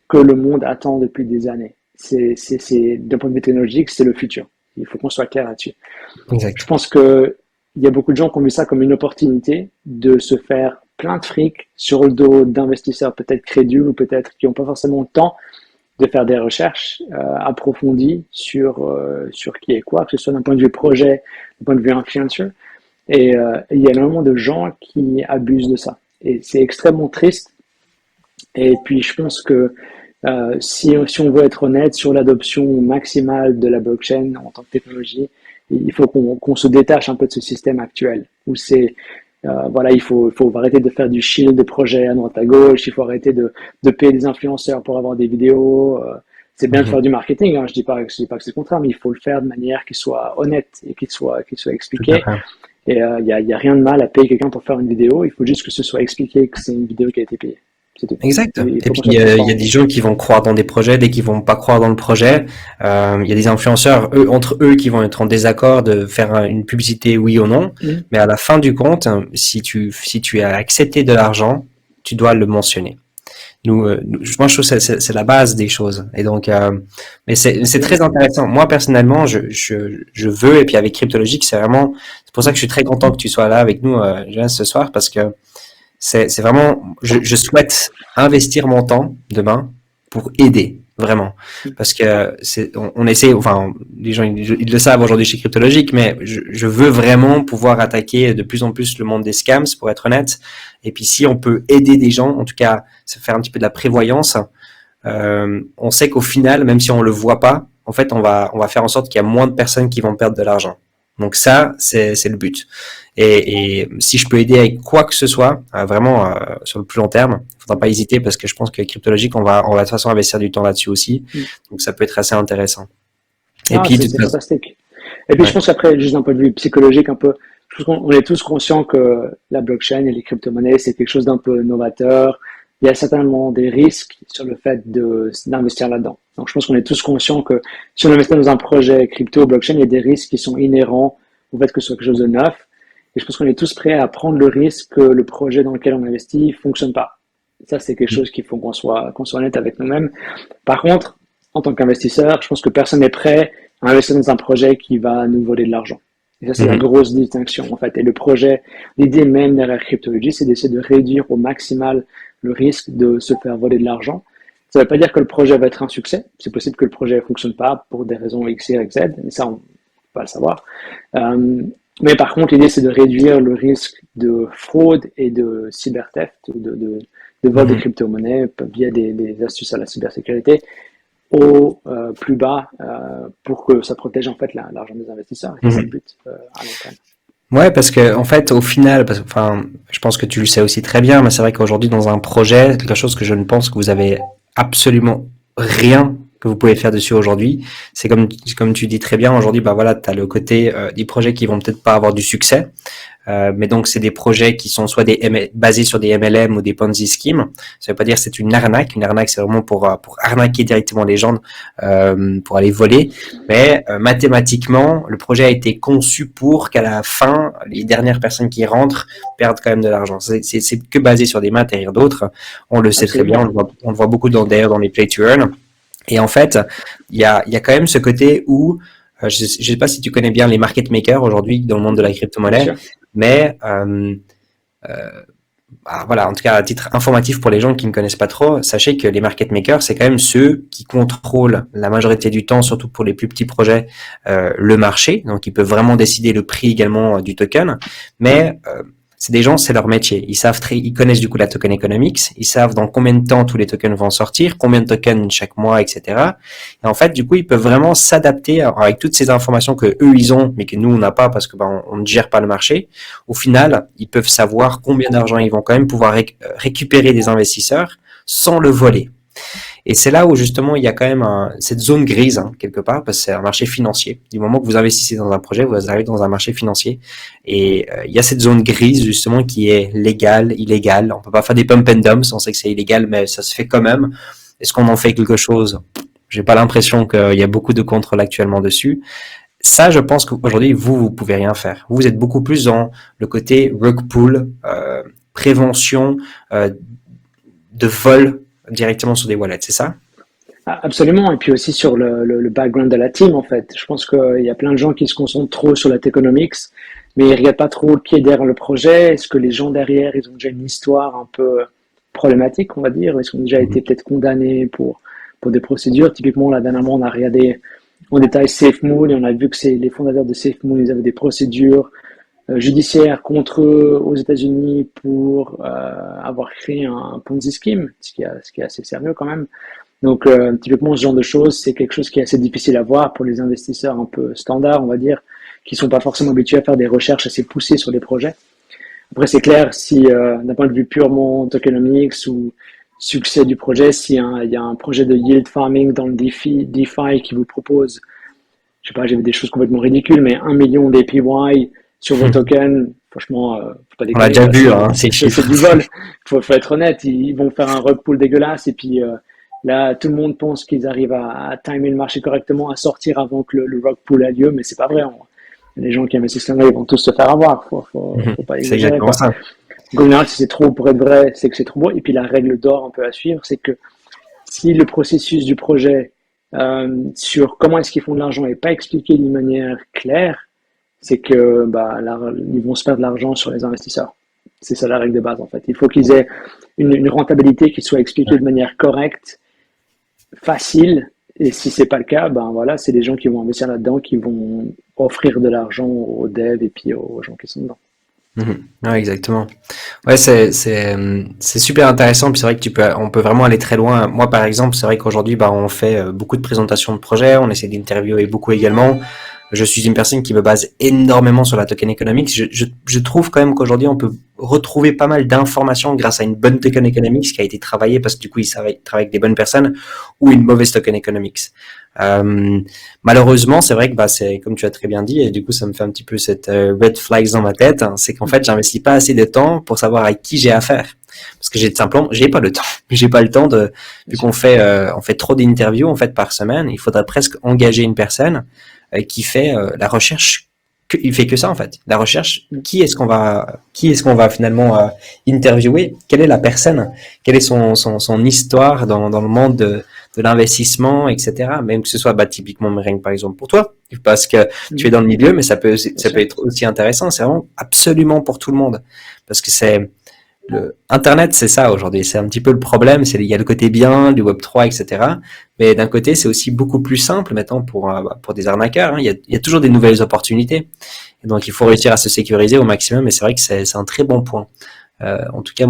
que le monde attend depuis des années. D'un point de vue technologique, c'est le futur. Il faut qu'on soit clair là-dessus. Je Exact. pense que il y a beaucoup de gens qui ont vu ça comme une opportunité de se faire plein de fric sur le dos d'investisseurs peut-être crédules ou peut-être qui n'ont pas forcément le temps de faire des recherches approfondies sur qui est quoi, que ce soit d'un point de vue projet, d'un point de vue influencer. Et il y a énormément de gens qui abusent de ça. Et c'est extrêmement triste. Et puis je pense que si on veut être honnête sur l'adoption maximale de la blockchain en tant que technologie, il faut qu'on se détache un peu de ce système actuel où c'est voilà, faut arrêter de faire du shield de projets à droite à gauche, il faut arrêter de payer des influenceurs pour avoir des vidéos. C'est bien de faire Mhm. du marketing, hein, je dis pas que c'est le contraire, mais il faut le faire de manière qui soit honnête et qui soit Tout à expliqué. fait. Et y a rien de mal à payer quelqu'un pour faire une vidéo, il faut juste que ce soit expliqué que c'est une vidéo qui a été payée. C'est tout. Exact. Il Et faut puis qu'on soit il y a transparent. des gens qui vont croire dans des projets, dès qu'ils vont pas croire dans le projet. Il y a des influenceurs, entre eux, qui vont être en désaccord de faire une publicité oui ou non. Mmh. Mais à la fin du compte, si tu as accepté de l'argent, tu dois le mentionner. Moi, je trouve que c'est la base des choses. Et donc, mais c'est très intéressant. Moi, personnellement, je veux, et puis avec Cryptologique, c'est pour ça que je suis très content que tu sois là avec nous, Jonas, ce soir, parce que c'est vraiment, je souhaite investir mon temps demain pour aider, vraiment. Parce que on essaie, enfin, les gens, ils le savent aujourd'hui chez Cryptologique, mais je veux vraiment pouvoir attaquer de plus en plus le monde des scams, pour être honnête. Et puis, si on peut aider des gens, en tout cas, se faire un petit peu de la prévoyance, on sait qu'au final, même si on le voit pas, en fait, on va faire en sorte qu'il y a moins de personnes qui vont perdre de l'argent. Donc ça, c'est le but. Et si je peux aider avec quoi que ce soit, vraiment sur le plus long terme, il faudra pas hésiter parce que je pense que Cryptologique, on va de toute façon investir du temps là-dessus aussi. Donc ça peut être assez intéressant. Et puis, c'est fantastique. Et puis, je pense qu'après, juste d'un point de vue psychologique, un peu, je pense qu'on est tous conscients que la blockchain et les crypto-monnaies, c'est quelque chose d'un peu novateur. Il y a certainement des risques sur le fait d'investir là-dedans. Donc, je pense qu'on est tous conscients que si on investit dans un projet crypto, blockchain, il y a des risques qui sont inhérents au fait que ce soit quelque chose de neuf. Et je pense qu'on est tous prêts à prendre le risque que le projet dans lequel on investit fonctionne pas. Ça, c'est quelque chose qu'il faut qu'on soit honnête avec nous-mêmes. Par contre, en tant qu'investisseur, je pense que personne n'est prêt à investir dans un projet qui va nous voler de l'argent. Et ça, c'est la grosse distinction, en fait. Et le projet, l'idée même derrière Cryptology, c'est d'essayer de réduire au maximal le risque de se faire voler de l'argent. Ça ne veut pas dire que le projet va être un succès. C'est possible que le projet ne fonctionne pas pour des raisons X, Y, Z. Et ça, on ne peut pas le savoir. Mais par contre, l'idée, c'est de réduire le risque de fraude et de cybertheft, de vol de crypto-monnaies via des astuces à la cybersécurité au plus bas pour que ça protège en fait l'argent des investisseurs. Et c'est le but à long terme. Ouais, parce que en fait, au final, enfin, je pense que tu le sais aussi très bien, mais c'est vrai qu'aujourd'hui, dans un projet, quelque chose que je ne pense que vous avez absolument rien que vous pouvez faire dessus aujourd'hui, c'est comme tu dis très bien, aujourd'hui, bah voilà, tu as le côté des projets qui vont peut-être pas avoir du succès, mais donc c'est des projets qui sont soit basés sur des MLM ou des Ponzi schemes. Ça veut pas dire que c'est une arnaque. Une arnaque, c'est vraiment pour arnaquer directement les gens, pour aller voler. Mais mathématiquement, le projet a été conçu pour qu'à la fin, les dernières personnes qui rentrent perdent quand même de l'argent. C'est que basé sur des maths et rien d'autre. On le sait très bien. On le voit beaucoup d'ailleurs dans les play to earn. Et en fait, il y a quand même ce côté où je sais pas si tu connais bien les market makers aujourd'hui dans le monde de la crypto-monnaie, mais voilà, en tout cas à titre informatif pour les gens qui ne connaissent pas trop, sachez que les market makers, c'est quand même ceux qui contrôlent la majorité du temps, surtout pour les plus petits projets, le marché. Donc ils peuvent vraiment décider le prix également du token, mais c'est des gens, c'est leur métier. Ils connaissent du coup la token economics, ils savent dans combien de temps tous les tokens vont sortir, combien de tokens chaque mois, etc. Et en fait, du coup, ils peuvent vraiment s'adapter avec toutes ces informations que eux ils ont, mais que nous on n'a pas parce que on ne gère pas le marché. Au final, ils peuvent savoir combien d'argent ils vont quand même pouvoir récupérer des investisseurs sans le voler. Et c'est là où justement il y a quand même cette zone grise quelque part, parce que c'est un marché financier. Du moment que vous investissez dans un projet, vous arrivez dans un marché financier, et il y a cette zone grise justement qui est légale, illégale. On peut pas faire des pump and dumps, on sait que c'est illégal, mais ça se fait quand même. Est-ce qu'on en fait quelque chose? J'ai pas l'impression qu'il y a beaucoup de contrôle actuellement dessus. Ça, je pense qu'aujourd'hui, vous pouvez rien faire. Vous êtes beaucoup plus dans le côté rug pull, prévention de vol directement sur des wallets, c'est ça? Absolument, et puis aussi sur le background de la team en fait. Je pense qu'il y a plein de gens qui se concentrent trop sur la techonomics, mais ils regardent pas trop le pied derrière le projet. Est-ce que les gens derrière, ils ont déjà une histoire un peu problématique, on va dire? Est-ce qu'ils ont déjà été peut-être condamnés pour des procédures? Typiquement, là, dernièrement, on a regardé en détail SafeMoon et on a vu que les fondateurs de SafeMoon, ils avaient des procédures judiciaire contre eux aux États-Unis pour avoir créé un Ponzi scheme, ce qui est assez sérieux quand même. Donc, typiquement, ce genre de choses, c'est quelque chose qui est assez difficile à voir pour les investisseurs un peu standards, on va dire, qui sont pas forcément habitués à faire des recherches assez poussées sur les projets. Après, c'est clair, si d'un point de vue purement tokenomics ou succès du projet, s'il y a un projet de yield farming dans le DeFi qui vous propose, je sais pas, j'ai vu des choses complètement ridicules, mais 1 million d'APY sur vos tokens, franchement, faut pas déconner. On l'a déjà vu, ces chiffres. C'est du vol. Faut être honnête. Ils vont faire un rug pull dégueulasse et puis là, tout le monde pense qu'ils arrivent à timer le marché correctement, à sortir avant que le rug pull a lieu, mais c'est pas vrai. Les gens qui investissent là, ils vont tous se faire avoir. Faut pas exagérer. C'est exactement ça. Donc, en général, si c'est trop pour être vrai, c'est que c'est trop beau. Et puis la règle d'or un peu à suivre, c'est que si le processus du projet sur comment est-ce qu'ils font de l'argent n'est pas expliqué d'une manière claire, c'est que ils vont se perdre de l'argent sur les investisseurs. C'est ça la règle de base en fait. Il faut qu'ils aient une rentabilité qui soit expliquée de manière correcte, facile. Et si c'est pas le cas, ben voilà, c'est les gens qui vont investir là-dedans qui vont offrir de l'argent aux devs et puis aux gens qui sont dedans. Ouais, exactement. Ouais, c'est super intéressant. Puis c'est vrai que on peut vraiment aller très loin. Moi, par exemple, c'est vrai qu'aujourd'hui, bah, on fait beaucoup de présentations de projets. On essaie d'interviewer beaucoup également. Je suis une personne qui me base énormément sur la token economics. Je trouve quand même qu'aujourd'hui, on peut retrouver pas mal d'informations grâce à une bonne token economics qui a été travaillée parce que du coup, ils travaillent avec des bonnes personnes ou une mauvaise token economics. Malheureusement, c'est vrai que bah, c'est comme tu as très bien dit, et du coup, ça me fait un petit peu cette red flags dans ma tête. Hein, c'est qu'en fait, j'investis pas assez de temps pour savoir à qui j'ai affaire. Parce que j'ai pas le temps. J'ai pas le temps vu qu'on fait, on fait trop d'interviews en fait par semaine. Il faudrait presque engager une personne qui fait la recherche. Il fait que ça en fait. La recherche. Qui est-ce qu'on va finalement interviewer? Quelle est la personne? Quelle est son histoire dans le monde de l'investissement, etc. Même que ce soit typiquement Meringue par exemple pour toi, parce que tu es dans le milieu, mais ça peut être aussi intéressant. C'est vraiment absolument pour tout le monde, parce que Internet, c'est ça aujourd'hui. C'est un petit peu le problème. Il y a le côté bien du Web3, etc. Mais d'un côté, c'est aussi beaucoup plus simple maintenant pour des arnaqueurs. Hein. Il y a toujours des nouvelles opportunités. Et donc, il faut réussir à se sécuriser au maximum. Et c'est vrai que c'est un très bon point. En tout cas,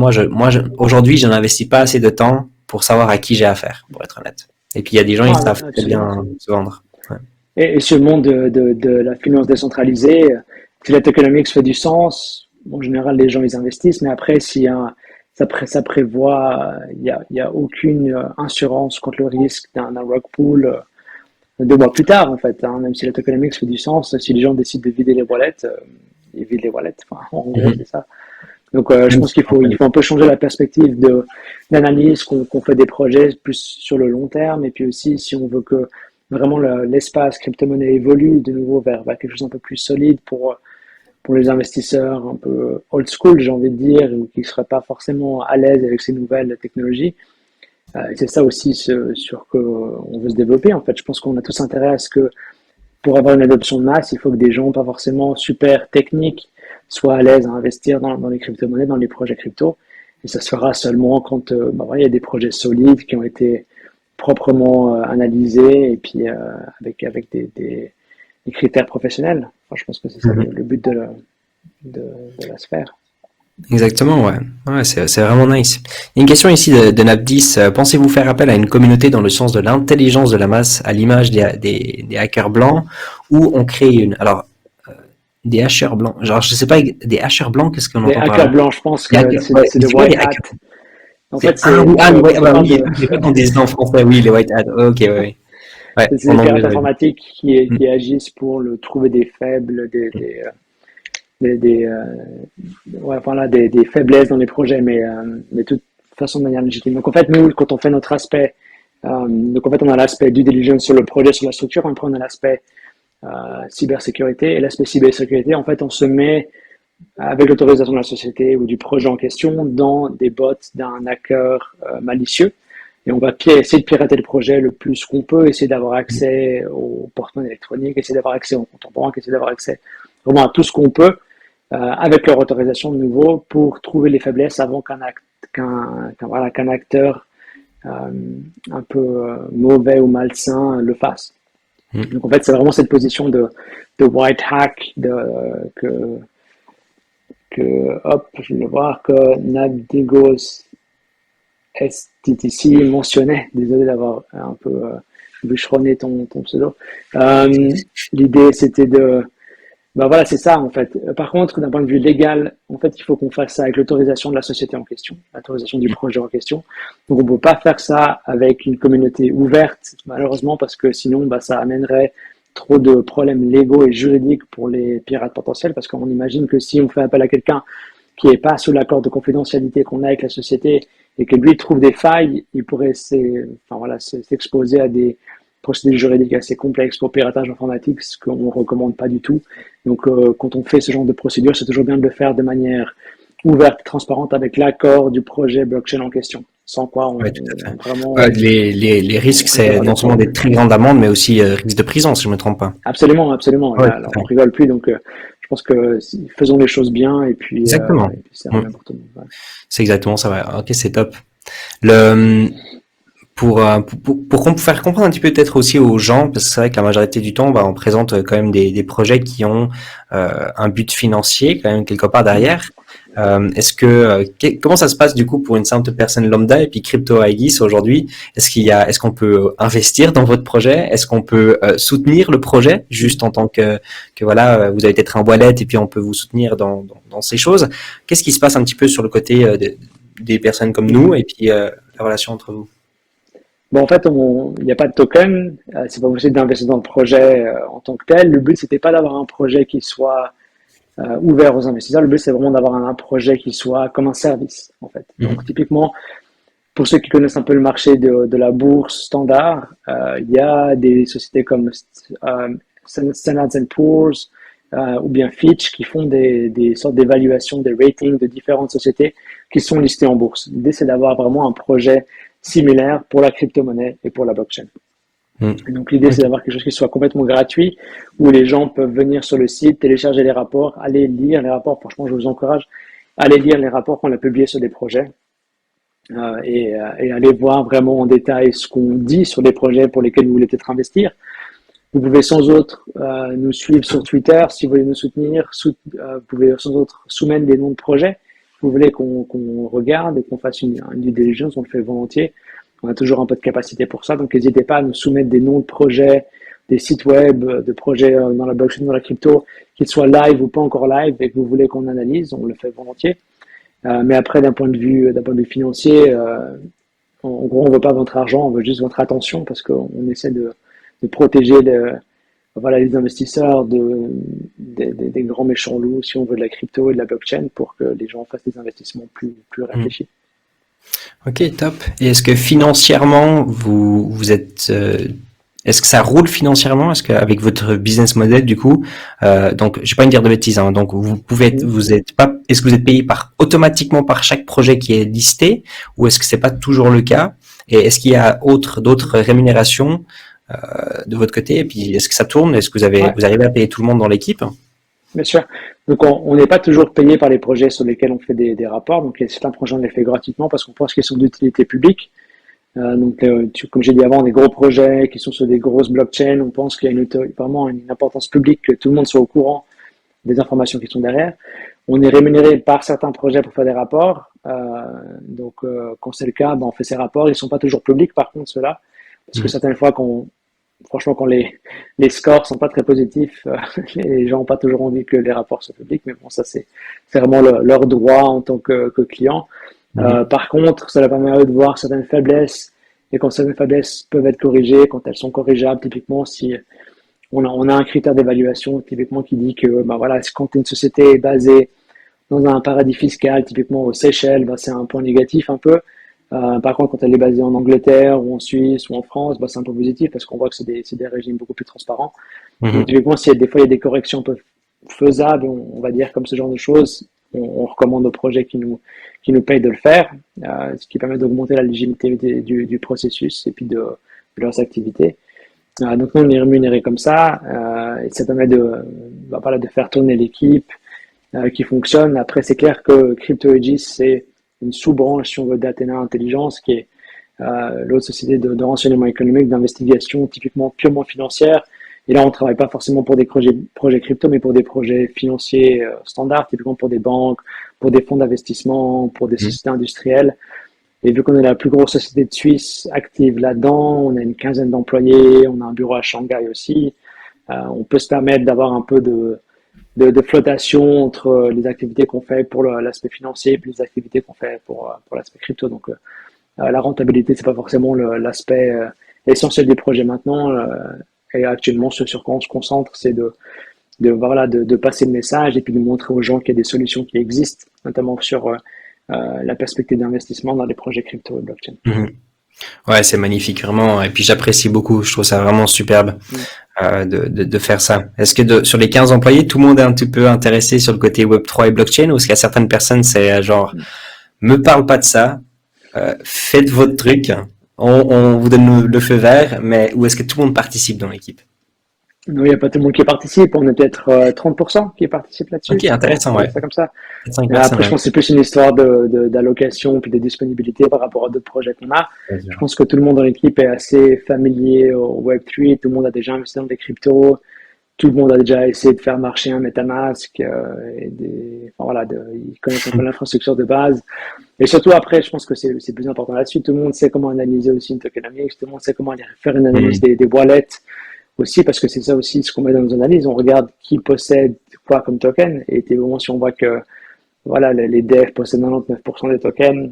aujourd'hui, je n'investis pas assez de temps pour savoir à qui j'ai affaire, pour être honnête. Et puis, il y a des gens qui savent très bien se vendre. Ouais. Et ce monde de la finance décentralisée, si la tokenomics fait du sens, en général, les gens, ils investissent, mais après, ça prévoit, il y a aucune assurance contre le risque d'un rug pool 2 mois plus tard, en fait, hein, même si la tokenomics fait du sens, si les gens décident de vider les wallets, ils vident les wallets, enfin, en gros, c'est ça. Donc, je pense qu'il faut un peu changer la perspective d'analyse, qu'on fait des projets plus sur le long terme, et puis aussi, si on veut que vraiment l'espace crypto-monnaie évolue de nouveau vers quelque chose un peu plus solide pour les investisseurs un peu old school, j'ai envie de dire, ou qui ne seraient pas forcément à l'aise avec ces nouvelles technologies. C'est ça aussi sur qu'on veut se développer. En fait, je pense qu'on a tous intérêt à ce que pour avoir une adoption de masse, il faut que des gens pas forcément super techniques soient à l'aise à investir dans les crypto-monnaies, dans les projets crypto. Et ça se fera seulement quand il y a des projets solides qui ont été proprement analysés et puis avec des critères professionnels. Enfin, je pense que c'est ça le but de la sphère. Exactement, ouais. Ouais, c'est vraiment nice. Il y a une question ici de Nabdis. Pensez-vous faire appel à une communauté dans le sens de l'intelligence de la masse, à l'image des hackers blancs, ou on crée une? Alors, des hacheurs blancs. Genre, je sais pas, des hacheurs blancs, qu'est-ce qu'on entend par là? Des hackers blancs, je pense que c'est des white hat. En fait, oui, on dit ça en français, oui, les white hat. Ok, ouais. Ouais, c'est des pirates informatiques qui agissent pour trouver des faibles, des faiblesses dans les projets, mais de toute façon de manière légitime. Donc en fait, nous, quand on fait notre aspect, donc en fait, on a l'aspect due diligence sur le projet, sur la structure, après on a l'aspect cybersécurité, et l'aspect cybersécurité, en fait, on se met avec l'autorisation de la société ou du projet en question dans des bots d'un hacker malicieux. Et on va essayer de pirater le projet le plus qu'on peut, essayer d'avoir accès aux porte-monnaies électroniques, essayer d'avoir accès aux comptes en banque, essayer d'avoir accès vraiment à tout ce qu'on peut, avec leur autorisation de nouveau, pour trouver les faiblesses avant qu'un acteur un peu mauvais ou malsain le fasse. Donc en fait, c'est vraiment cette position de white hack, je vais voir que Nabdigos STTC mentionnait, désolé d'avoir un peu bûcheronné ton pseudo. L'idée, c'était voilà, c'est ça, en fait. Par contre, d'un point de vue légal, en fait, il faut qu'on fasse ça avec l'autorisation de la société en question, l'autorisation du projet en question. Donc, on ne peut pas faire ça avec une communauté ouverte, malheureusement, parce que sinon, ça amènerait trop de problèmes légaux et juridiques pour les pirates potentiels, parce qu'on imagine que si on fait appel à quelqu'un qui n'est pas sous l'accord de confidentialité qu'on a avec la société et que lui trouve des failles, il pourrait s'exposer à des procédures juridiques assez complexes pour piratage informatique, ce qu'on ne recommande pas du tout. Donc, quand on fait ce genre de procédure, c'est toujours bien de le faire de manière ouverte, transparente avec l'accord du projet blockchain en question. Sans quoi Ouais, tout à fait. vraiment Les risques, on risque c'est d'avoir des non seulement problèmes. des très grandes amendes, mais aussi risque de prison, si je me trompe pas. Absolument, absolument. Ouais, Là, tout à on fait. rigole plus, donc je pense que faisons les choses bien Exactement. et puis c'est Mm. bien pour tout le monde. Ouais. C'est exactement ça. Ouais. Ok, c'est top. Le, pour faire comprendre un petit peu peut-être aussi aux gens, parce que c'est vrai que la majorité du temps, bah, on présente quand même des projets qui ont un but financier quand même quelque part derrière. Comment ça se passe du coup pour une simple personne lambda et puis Crypto IDs aujourd'hui? Est-ce qu'on peut investir dans votre projet? Est-ce qu'on peut soutenir le projet juste en tant que voilà, vous avez peut-être un wallet et puis on peut vous soutenir dans ces choses? Qu'est-ce qui se passe un petit peu sur le côté des personnes comme nous et puis la relation entre vous? Bon, en fait, il n'y a pas de token. C'est pas possible d'investir dans le projet en tant que tel. Le but, c'était pas d'avoir un projet qui soit ouvert aux investisseurs. Le but, c'est vraiment d'avoir un projet qui soit comme un service, en fait. Donc, Mhm. typiquement, pour ceux qui connaissent un peu le marché de la bourse standard, il y a des sociétés comme Standard Poor's ou bien Fitch qui font des sortes d'évaluations, des ratings de différentes sociétés qui sont listées en bourse. L'idée, c'est d'avoir vraiment un projet similaire pour la crypto-monnaie et pour la blockchain. Mhm. Et donc l'idée, c'est Ok. d'avoir quelque chose qui soit complètement gratuit, où les gens peuvent venir sur le site, télécharger les rapports, aller lire les rapports. Franchement, je vous encourage à aller lire les rapports qu'on a publiés sur des projets et aller voir vraiment en détail ce qu'on dit sur les projets pour lesquels vous voulez peut-être investir. Vous pouvez sans autre nous suivre sur Twitter si vous voulez nous soutenir. Vous pouvez sans autre soumettre des noms de projets. Vous voulez qu'on regarde et qu'on fasse une due diligence, on le fait volontiers. On a toujours un peu de capacité pour ça, donc n'hésitez pas à nous soumettre des noms de projets, des sites web, de projets dans la blockchain, dans la crypto, qu'ils soient live ou pas encore live et que vous voulez qu'on analyse, on le fait volontiers. Mais après, d'un point de vue financier, en gros, on veut pas votre argent, on veut juste votre attention parce qu'on essaie de protéger voilà, les investisseurs des grands méchants loups, si on veut, de la crypto et de la blockchain pour que les gens fassent des investissements plus Mhm. réfléchis. Ok, top. Et est-ce que financièrement, vous êtes, est-ce que ça roule financièrement? Est-ce qu'avec votre business model, du coup, donc, je vais pas me dire de bêtises, hein, donc vous pouvez être, Mm. vous êtes pas, est-ce que vous êtes payé automatiquement par chaque projet qui est listé, ou est-ce que c'est pas toujours le cas? Et est-ce qu'il y a d'autres rémunérations de votre côté? Et puis, est-ce que ça tourne? Est-ce que Ouais, vous arrivez à payer tout le monde dans l'équipe? bien sûr. Donc, on n'est pas toujours payé par les projets sur lesquels on fait des rapports. Donc, certains projets, on les fait gratuitement parce qu'on pense qu'ils sont d'utilité publique. Comme j'ai dit avant, des gros projets qui sont sur des grosses blockchains, on pense qu'il y a vraiment une importance publique que tout le monde soit au courant des informations qui sont derrière. On est rémunéré par certains projets pour faire des rapports. Quand c'est le cas, on fait ces rapports. Ils ne sont pas toujours publics, par contre, ceux-là. Parce que Mhm. certaines fois, franchement, quand les scores sont pas très positifs, les gens n'ont pas toujours envie que les rapports soient publics. Mais bon, ça, c'est vraiment leur droit en tant que client. Mhm. Par contre, ça leur permet à eux de voir certaines faiblesses. Et quand certaines faiblesses peuvent être corrigées, quand elles sont corrigeables, typiquement, si on a un critère d'évaluation typiquement qui dit que voilà, quand une société est basée dans un paradis fiscal, typiquement aux Seychelles, c'est un point négatif un peu. Par contre, quand elle est basée en Angleterre ou en Suisse ou en France, c'est un peu positif parce qu'on voit que c'est des régimes beaucoup plus transparents. Donc Mhm. typiquement, des fois il y a des corrections un peu faisables, on va dire comme ce genre de choses, on recommande aux projets qui nous payent de le faire, ce qui permet d'augmenter la légitimité du processus et puis de leurs activités. Donc nous, on est rémunéré comme ça, et ça permet voilà, de faire tourner l'équipe qui fonctionne. Après, c'est clair que CryptoAegis, c'est une sous-branche, si on veut, d'Athena Intelligence, qui est l'autre société de renseignement économique, d'investigation, typiquement purement financière. Et là, on ne travaille pas forcément pour des projets crypto, mais pour des projets financiers standards, typiquement pour des banques, pour des fonds d'investissement, pour des Mhm. sociétés industrielles. Et vu qu'on est la plus grosse société de Suisse active là-dedans, on a une quinzaine d'employés, on a un bureau à Shanghai aussi, on peut se permettre d'avoir un peu de flottation entre les activités qu'on fait pour l'aspect financier et puis les activités qu'on fait pour l'aspect crypto. Donc la rentabilité, c'est pas forcément l'aspect essentiel du projet maintenant. Et actuellement, ce sur quoi on se concentre, c'est voilà, de passer le message et puis de montrer aux gens qu'il y a des solutions qui existent, notamment sur la perspective d'investissement dans les projets crypto et blockchain. Mhm. Ouais, c'est magnifique, vraiment. Et puis j'apprécie beaucoup. Je trouve ça vraiment superbe Mm. de faire ça. Est-ce que sur les 15 employés, tout le monde est un petit peu intéressé sur le côté Web3 et blockchain, ou est-ce qu'il y a certaines personnes, c'est genre, me parle pas de ça, faites votre truc, on vous donne le feu vert, mais où est-ce que tout le monde participe dans l'équipe? Non, il n'y a pas tout le monde qui participe. On est peut-être 30% qui participent là-dessus. Ok, intéressant, On va dire ouais. ça comme ça. 5 Et personnes, après, je ouais. pense que c'est plus une histoire d'allocation puis de disponibilité par rapport à d'autres projets qu'on a. Vas-y, Je pense que tout le monde dans l'équipe est assez familier au Web3. Tout le monde a déjà investi dans des cryptos. Tout le monde a déjà essayé de faire marcher un MetaMask. Enfin, voilà, ils connaissent un peu l'infrastructure de base. Et surtout, après, je pense que c'est plus important là-dessus. Tout le monde sait comment analyser aussi une tokenomics. Tout le monde sait comment aller faire une analyse Hmm. des wallets aussi, parce que c'est ça aussi ce qu'on met dans nos analyses. On regarde qui possède quoi comme token. Et évidemment, si on voit que voilà, les devs possèdent 99% des tokens,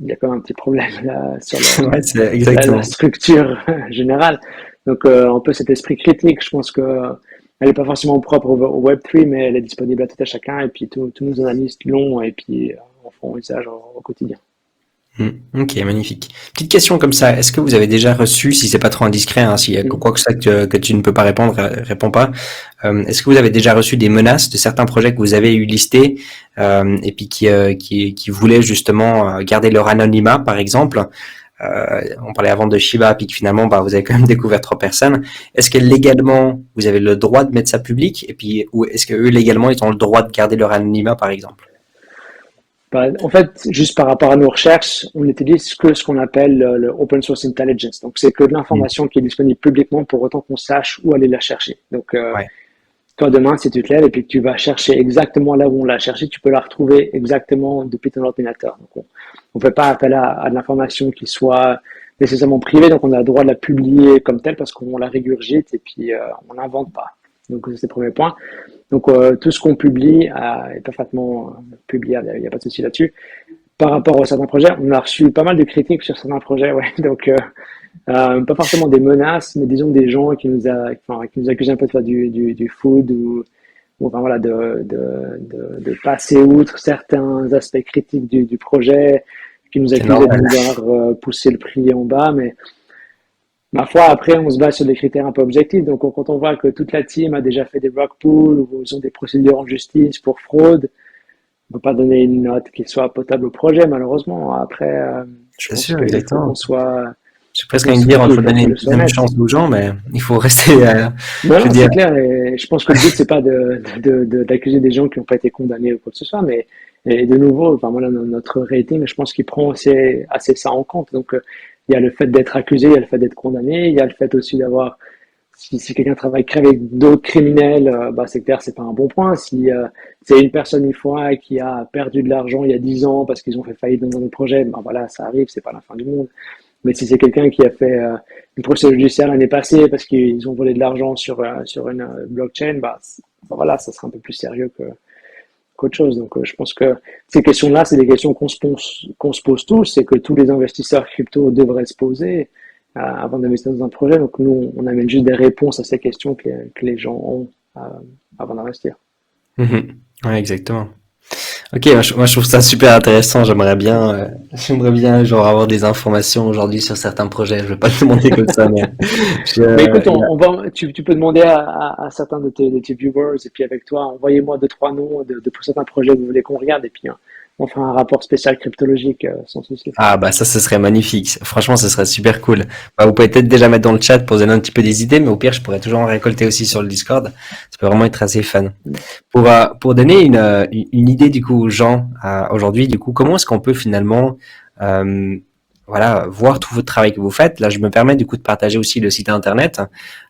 il y a quand même un petit problème là sur Ouais, c'est la exactement. structure générale. Donc, un peu cet esprit critique, je pense que elle n'est pas forcément propre au Web3, mais elle est disponible à tout à chacun. Et puis, tous nos analystes l'ont et puis en font usage au quotidien. Ok, magnifique. Petite question comme ça, est-ce que vous avez déjà reçu, si c'est pas trop indiscret, hein, s'il y a Mm. quoi que ça que tu ne peux pas répondre, réponds pas. Est-ce que vous avez déjà reçu des menaces de certains projets que vous avez eu listés et puis qui voulaient justement garder leur anonymat, par exemple? On parlait avant de Shiba, puis que finalement, bah, vous avez quand même découvert 3 personnes. Est-ce que légalement, vous avez le droit de mettre ça public? Et puis, ou est-ce que eux légalement, ils ont le droit de garder leur anonymat, par exemple? Bah, en fait, juste par rapport à nos recherches, on n'utilise que ce qu'on appelle le open source intelligence. Donc, c'est que de Hmm. l'information qui est disponible publiquement pour autant qu'on sache où aller la chercher. Donc, Ouais. toi, demain, si tu te lèves et puis que tu vas chercher exactement là où on l'a cherché, tu peux la retrouver exactement depuis ton ordinateur. Donc, on ne fait pas appel à de l'information qui soit nécessairement privée, donc on a le droit de la publier comme telle parce qu'on la régurgite et puis on n'invente pas. Donc, c'est le premier point. Donc, tout ce qu'on publie est parfaitement publiable, il n'y a pas de souci là-dessus. Par rapport à certains projets, on a reçu pas mal de critiques sur certains projets, ouais. Donc, pas forcément des menaces, mais disons des gens qui nous accusaient un peu de faire du food ou enfin voilà, de passer outre certains aspects critiques du projet, qui nous C'est accusaient de normal. vouloir pousser le prix en bas. Mais ma foi, après, on se base sur des critères un peu objectifs. Donc, quand on voit que toute la team a déjà fait des rug pulls ou ils ont des procédures en justice pour fraude, on peut pas donner une note qui soit potable au projet, malheureusement. Après, je C'est pense sûr, qu'il exactement. J'ai faut presque qu'on envie de dire, il qu'il faut faut, donner faut une le deuxième honnête. chance aux gens, mais il faut rester, Non, je veux non, dire, c'est clair. Et je pense que le but, c'est pas d'accuser des gens qui n'ont pas été condamnés ou quoi que ce soit, mais et de nouveau, enfin voilà, notre rating, je pense qu'il prend assez ça en compte. Donc, il y a le fait d'être accusé, il y a le fait d'être condamné, il y a le fait aussi d'avoir, si quelqu'un travaille avec d'autres criminels, bah, c'est clair, c'est pas un bon point. Si c'est une personne une fois qui a perdu de l'argent il y a 10 ans parce qu'ils ont fait faillite dans un autre projet, bah voilà, ça arrive, c'est pas la fin du monde. Mais si c'est quelqu'un qui a fait une procédure judiciaire l'année passée parce qu'ils ont volé de l'argent sur une blockchain, bah voilà, ça sera un peu plus sérieux qu'autre chose. Donc je pense que ces questions-là, c'est des questions qu'on se pose tous, c'est que tous les investisseurs crypto devraient se poser avant d'investir dans un projet. Donc nous, on amène juste des réponses à ces questions que les gens ont euh, avant d'investir. mhm. Ouais, exactement. Ok, moi, je trouve ça super intéressant. J'aimerais bien genre avoir des informations aujourd'hui sur certains projets. Je vais pas te demander comme ça, mais Mais écoute, il y a- tu peux demander à certains de tes viewers et puis avec toi, envoyez-moi deux, trois noms de certains projets que vous voulez qu'on regarde et puis on fera un rapport spécial cryptologique sans souci. ah bah ça, ce serait magnifique. Franchement, ce serait super cool. Bah, vous pouvez peut-être déjà mettre dans le chat pour donner un petit peu des idées, mais au pire, je pourrais toujours en récolter aussi sur le Discord. Ça peut vraiment être assez fun. Pour donner une idée du coup aux gens aujourd'hui, du coup, comment est-ce qu'on peut finalement euh, voilà, voir tout votre travail que vous faites. Là, je me permets du coup de partager aussi le site internet.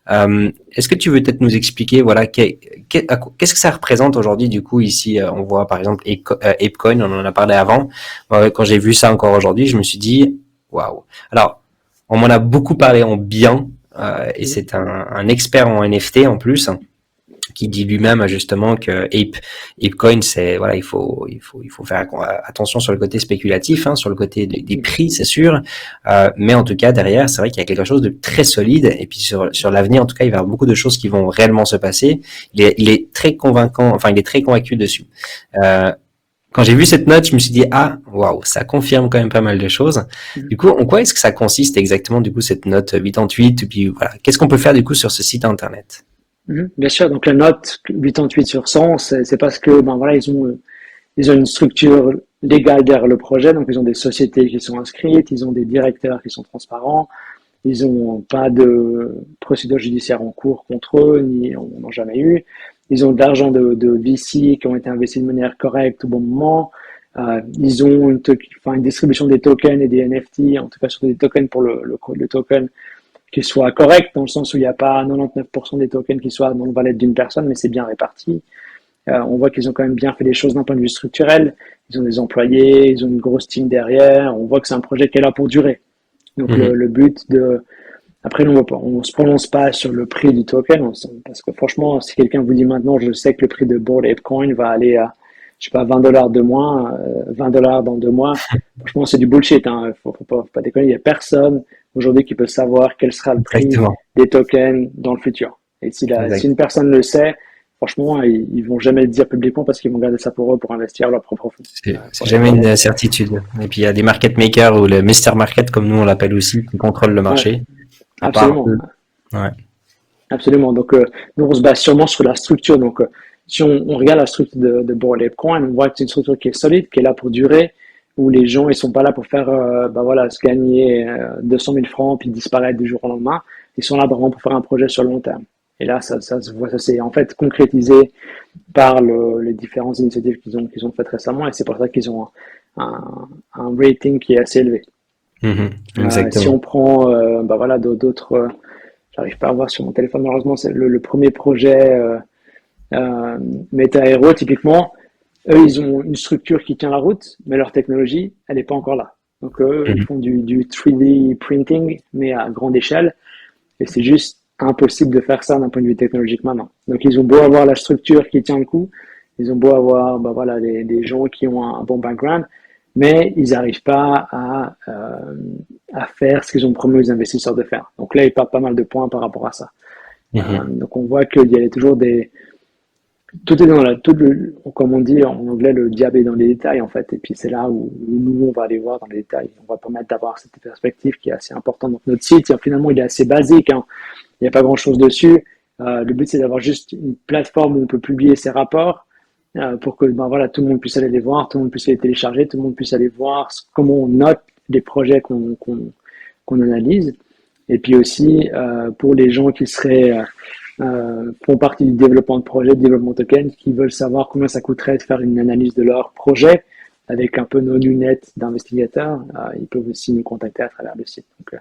Est-ce que tu veux peut-être nous expliquer, voilà, qu'est-ce que ça représente aujourd'hui du coup ici, on voit par exemple ApeCoin, on en a parlé avant. Moi, quand j'ai vu ça encore aujourd'hui, je me suis dit, waouh. Alors, on m'en a beaucoup parlé en bien, et c'est un expert en NFT en plus qui dit lui-même justement que ApeCoin, c'est voilà, il faut faire attention sur le côté spéculatif, hein, sur le côté des prix, c'est sûr, mais en tout cas derrière, c'est vrai qu'il y a quelque chose de très solide. Et puis sur l'avenir, en tout cas, il va y avoir beaucoup de choses qui vont réellement se passer. Il est très convaincant, enfin il est très convaincu dessus. Euh, Quand j'ai vu cette note, je me suis dit, ah, waouh, ça confirme quand même pas mal de choses. Du coup, en quoi est-ce que ça consiste exactement, du coup, cette note 88? Et puis, voilà, qu'est-ce qu'on peut faire, du coup, sur ce site internet? Bien sûr, donc la note 88 sur 100, c'est parce que ben voilà, ils ont une structure légale derrière le projet, donc ils ont des sociétés qui sont inscrites, ils ont des directeurs qui sont transparents, ils n'ont pas de procédure judiciaire en cours contre eux, ni on n'en a jamais eu. Ils ont de l'argent de VC qui ont été investis de manière correcte au bon moment. Ils ont une distribution des tokens et des NFT, en tout cas surtout des tokens pour le token qui soit correct, dans le sens où il n'y a pas 99% des tokens qui soient dans le wallet d'une personne, mais c'est bien réparti. On voit qu'ils ont quand même bien fait les choses d'un point de vue structurel. Ils ont des employés, ils ont une grosse team derrière. On voit que c'est un projet qui est là pour durer. Donc le but de... Après, on ne se prononce pas sur le prix du token, parce que franchement, si quelqu'un vous dit maintenant, je sais que le prix de Bored Ape Coin va aller à, je sais pas, $20 de moins, $20 dans 2 mois, franchement, c'est du bullshit. Faut pas déconner. Il n'y a personne aujourd'hui qui peut savoir quel sera le prix Exactement. des tokens dans le futur. Et si une personne le sait, franchement, ils vont jamais le dire publiquement parce qu'ils vont garder ça pour eux pour investir leur propre fonds. C'est jamais une certitude. Et puis, il y a des market makers ou le Mr. Market, comme nous on l'appelle aussi, qui contrôlent le marché. Ouais, À part absolument. eux. Ouais. Absolument. Donc, nous, on se base sûrement sur la structure. Donc, si on regarde la structure de Bored Ape Coin, on voit que c'est une structure qui est solide, qui est là pour durer, où les gens, ils sont pas là pour faire, se gagner 200 000 francs puis disparaître du jour au lendemain. Ils sont là vraiment pour faire un projet sur le long terme. Et là, ça se voit, ça s'est en fait concrétisé par les différentes initiatives qu'ils ont faites récemment, et c'est pour ça qu'ils ont un rating qui est assez élevé. Si Exactement. on prend, d'autres, j'arrive pas à voir sur mon téléphone, malheureusement, c'est le premier projet Meta Hero, typiquement, eux, ils ont une structure qui tient la route, mais leur technologie, elle n'est pas encore là. Donc, eux, ils font du 3D printing, mais à grande échelle, et c'est juste impossible de faire ça d'un point de vue technologique maintenant. Donc, ils ont beau avoir la structure qui tient le coup, ils ont beau avoir des gens qui ont un bon background, mais ils n'arrivent pas à faire ce qu'ils ont promis aux investisseurs de faire. Donc là, ils perdent pas mal de points par rapport à ça. Donc on voit qu'il y a toujours tout est comme on dit en anglais, le diable est dans les détails en fait. Et puis c'est là où nous on va aller voir dans les détails. On va permettre d'avoir cette perspective qui est assez importante. Donc notre site, finalement, il est assez basique. Il n'y a pas grand chose dessus. Le but c'est d'avoir juste une plateforme où on peut publier ses rapports pour que tout le monde puisse aller les voir, tout le monde puisse les télécharger, tout le monde puisse aller voir comment on note les projets qu'on analyse. Et puis aussi pour les gens qui font partie du développement de projet, de développement token, qui veulent savoir combien ça coûterait de faire une analyse de leur projet avec un peu nos lunettes d'investigateurs, ils peuvent aussi nous contacter à travers le site. Donc,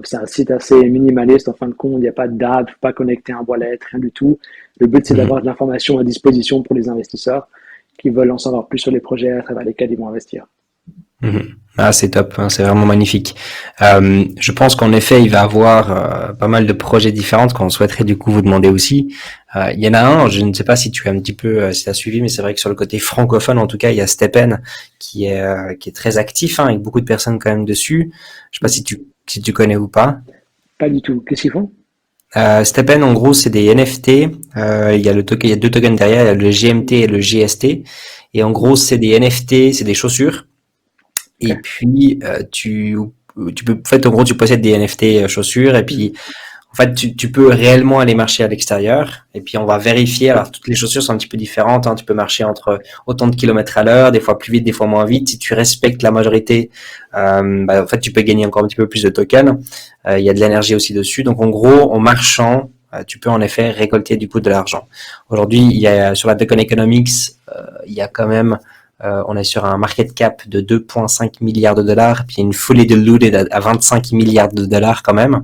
c'est un site assez minimaliste en fin de compte, il n'y a pas de date, pas connecter un wallet, rien du tout. Le but, c'est d'avoir de l'information à disposition pour les investisseurs qui veulent en savoir plus sur les projets à travers lesquels ils vont investir. Ah, c'est top, hein, c'est vraiment magnifique. Je pense qu'en effet, il va avoir pas mal de projets différents qu'on souhaiterait du coup vous demander aussi. Il y en a un, je ne sais pas si tu as un petit peu, si tu as suivi, mais c'est vrai que sur le côté francophone, en tout cas, il y a Stepen qui est très actif, hein, avec beaucoup de personnes quand même dessus. Je sais pas si tu connais ou pas. Pas du tout. Qu'est-ce qu'ils font? Stepen, en gros, c'est des NFT. Il y a il y a deux tokens derrière, il y a le GMT et le GST. Et en gros, c'est des NFT, c'est des chaussures. Et Okay. puis, tu peux, en fait, en gros, tu possèdes des NFT chaussures, et puis, en fait, tu peux réellement aller marcher à l'extérieur, et puis on va vérifier. Alors, toutes les chaussures sont un petit peu différentes, hein. Tu peux marcher entre autant de kilomètres à l'heure, des fois plus vite, des fois moins vite. Si tu respectes la majorité, en fait, tu peux gagner encore un petit peu plus de tokens. Il y a de l'énergie aussi dessus. Donc, en gros, en marchant, tu peux en effet récolter du coup de l'argent. Aujourd'hui, il y a sur la Token Economics, il y a quand même on est sur un market cap de 2,5 milliards de dollars, puis une fully diluted à 25 milliards de dollars quand même.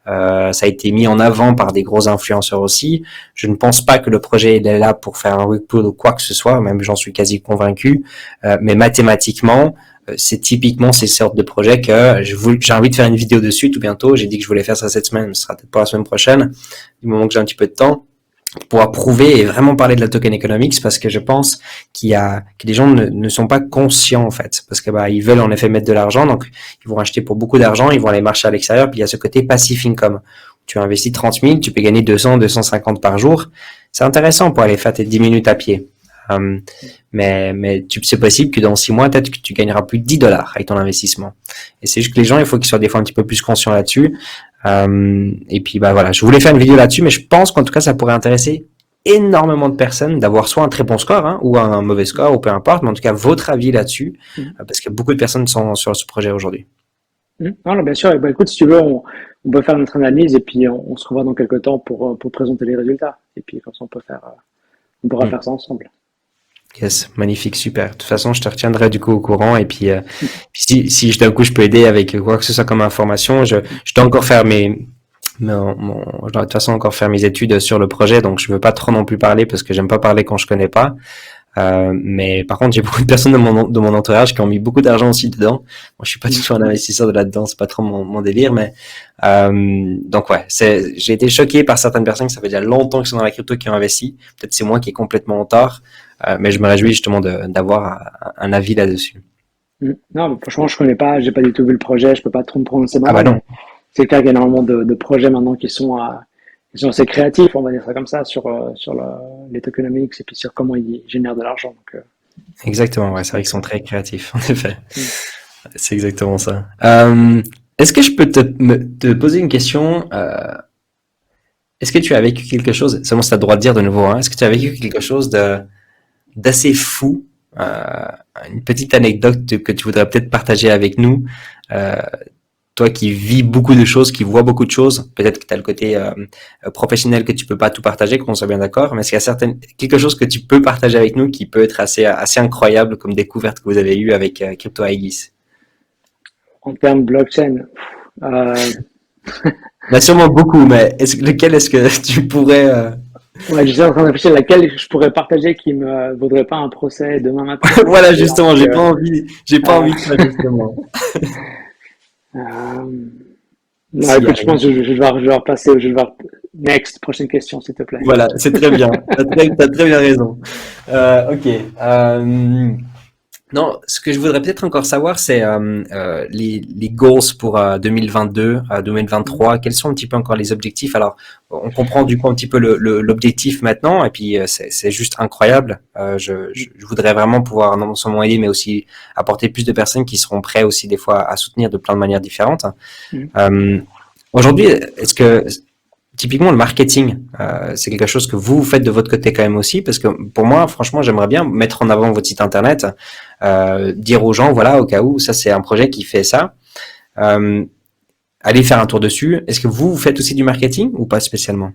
Ça a été mis en avant par des gros influenceurs aussi. Je ne pense pas que le projet est là pour faire un rug pull ou quoi que ce soit, même j'en suis quasi convaincu. Mais mathématiquement, c'est typiquement ces sortes de projets que j'ai envie de faire une vidéo dessus tout bientôt. J'ai dit que je voulais faire ça cette semaine, mais ce sera peut-être pas la semaine prochaine, du moment que j'ai un petit peu de temps, pour pouvoir prouver et vraiment parler de la token economics, parce que je pense que les gens ne sont pas conscients en fait, parce que ils veulent en effet mettre de l'argent, donc ils vont acheter pour beaucoup d'argent, ils vont aller marcher à l'extérieur, puis il y a ce côté passive income. Tu investis 30 000, tu peux gagner 200, 250 par jour. C'est intéressant pour aller faire tes 10 minutes à pied. Euh, mais c'est possible que dans 6 mois, peut-être que tu gagneras plus de $10 avec ton investissement. Et c'est juste que les gens, il faut qu'ils soient des fois un petit peu plus conscients là-dessus. Et puis, bah voilà, je voulais faire une vidéo là-dessus, mais je pense qu'en tout cas, ça pourrait intéresser énormément de personnes d'avoir soit un très bon score, hein, ou un mauvais score, ou peu importe, mais en tout cas, votre avis là-dessus, parce que beaucoup de personnes sont sur ce projet aujourd'hui. Non, non, bien sûr. Bah, écoute, si tu veux, on peut faire notre analyse et puis on se revoit dans quelques temps pour présenter les résultats. Et puis comme ça, on pourra Mm. faire ça ensemble. Yes, magnifique, super. De toute façon, je te retiendrai du coup au courant. Et puis, si d'un coup je peux aider avec quoi que ce soit comme information, je dois encore faire je dois de toute façon encore faire mes études sur le projet, donc je veux pas trop non plus parler parce que j'aime pas parler quand je connais pas. Mais par contre, j'ai beaucoup de personnes de mon entourage qui ont mis beaucoup d'argent aussi dedans. Moi, je suis pas du tout un investisseur de là-dedans, c'est pas trop mon délire, mais donc ouais, j'ai été choqué par certaines personnes qui ça fait déjà longtemps qu'ils sont dans la crypto qui ont investi. Peut-être c'est moi qui est complètement en tort, mais je me réjouis justement d'avoir un avis là-dessus. Non, mais franchement, je connais pas, j'ai pas du tout vu le projet, je peux pas trop me prononcer Ah bah maintenant, non, mais c'est clair qu'il y a énormément de projets maintenant qui sont assez créatifs, on va dire ça comme ça, sur les tokenomics et puis sur comment ils génèrent de l'argent. Donc, exactement, ouais, c'est c'est vrai qu'ils sont très créatifs, en effet. mm. C'est exactement ça. Est-ce que je peux te poser une question? Est-ce que tu as vécu quelque chose, seulement si tu as le droit de dire de nouveau, hein, est-ce que tu as vécu quelque chose d'assez fou, euh, une petite anecdote que tu voudrais peut-être partager avec nous, euh, toi qui vis beaucoup de choses, qui vois beaucoup de choses, peut-être que tu as le côté professionnel que tu peux pas tout partager, qu'on soit bien d'accord, mais est-ce qu'il y a quelque chose que tu peux partager avec nous qui peut être assez incroyable comme découverte que vous avez eue avec Crypto Aegis? En termes blockchain, euh, Il y en a sûrement beaucoup, mais lequel est-ce que tu pourrais... ouais, j'étais en train de réfléchir à laquelle je pourrais partager qui me vaudrait pas un procès demain matin. Voilà, Et justement, donc, j'ai pas euh, envie de ça, justement. euh, non, S'il y a écoute, je rien. pense que je vais repasser, je vais devoir, next, prochaine question, s'il te plaît. Voilà, c'est très bien. T'as très bien raison. Ok. Non, ce que je voudrais peut-être encore savoir, c'est les goals pour 2022, 2023. Quels sont un petit peu encore les objectifs? Alors, on comprend du coup un petit peu l'objectif maintenant, et puis c'est juste incroyable. Je voudrais vraiment pouvoir non seulement aider, mais aussi apporter plus de personnes qui seront prêtes aussi des fois à soutenir de plein de manières différentes. Mhm. Euh, Aujourd'hui, est-ce que typiquement le marketing, c'est quelque chose que vous faites de votre côté quand même aussi, parce que pour moi, franchement, j'aimerais bien mettre en avant votre site internet, dire aux gens, voilà, au cas où, ça c'est un projet qui fait ça, euh, allez faire un tour dessus. Est-ce que vous faites aussi du marketing ou pas spécialement?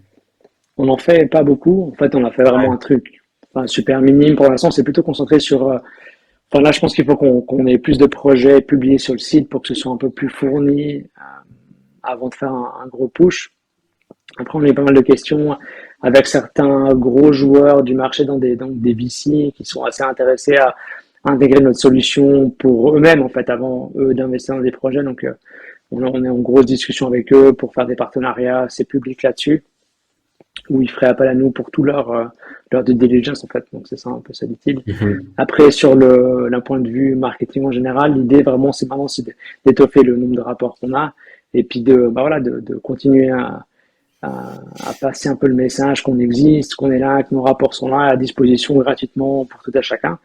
On n'en fait pas beaucoup. En fait, on a fait vraiment Ouais. un truc super minime. Pour l'instant, c'est plutôt concentré sur. Enfin, là, je pense qu'il faut qu'on ait plus de projets publiés sur le site pour que ce soit un peu plus fourni avant de faire un gros push. Après, on a eu pas mal de questions avec certains gros joueurs du marché donc des VC qui sont assez intéressés à intégrer notre solution pour eux-mêmes, en fait, avant eux d'investir dans des projets. Donc, on est en grosse discussion avec eux pour faire des partenariats assez publics là-dessus, où ils feraient appel à nous pour tout leur due diligence, en fait. Donc, c'est ça un peu ça l'utile. Mhm. Après, d'un point de vue marketing en général, l'idée vraiment, c'est maintenant d'étoffer le nombre de rapports qu'on a et puis de continuer à passer un peu le message qu'on existe, qu'on est là, que nos rapports sont là à disposition gratuitement pour tout à chacun.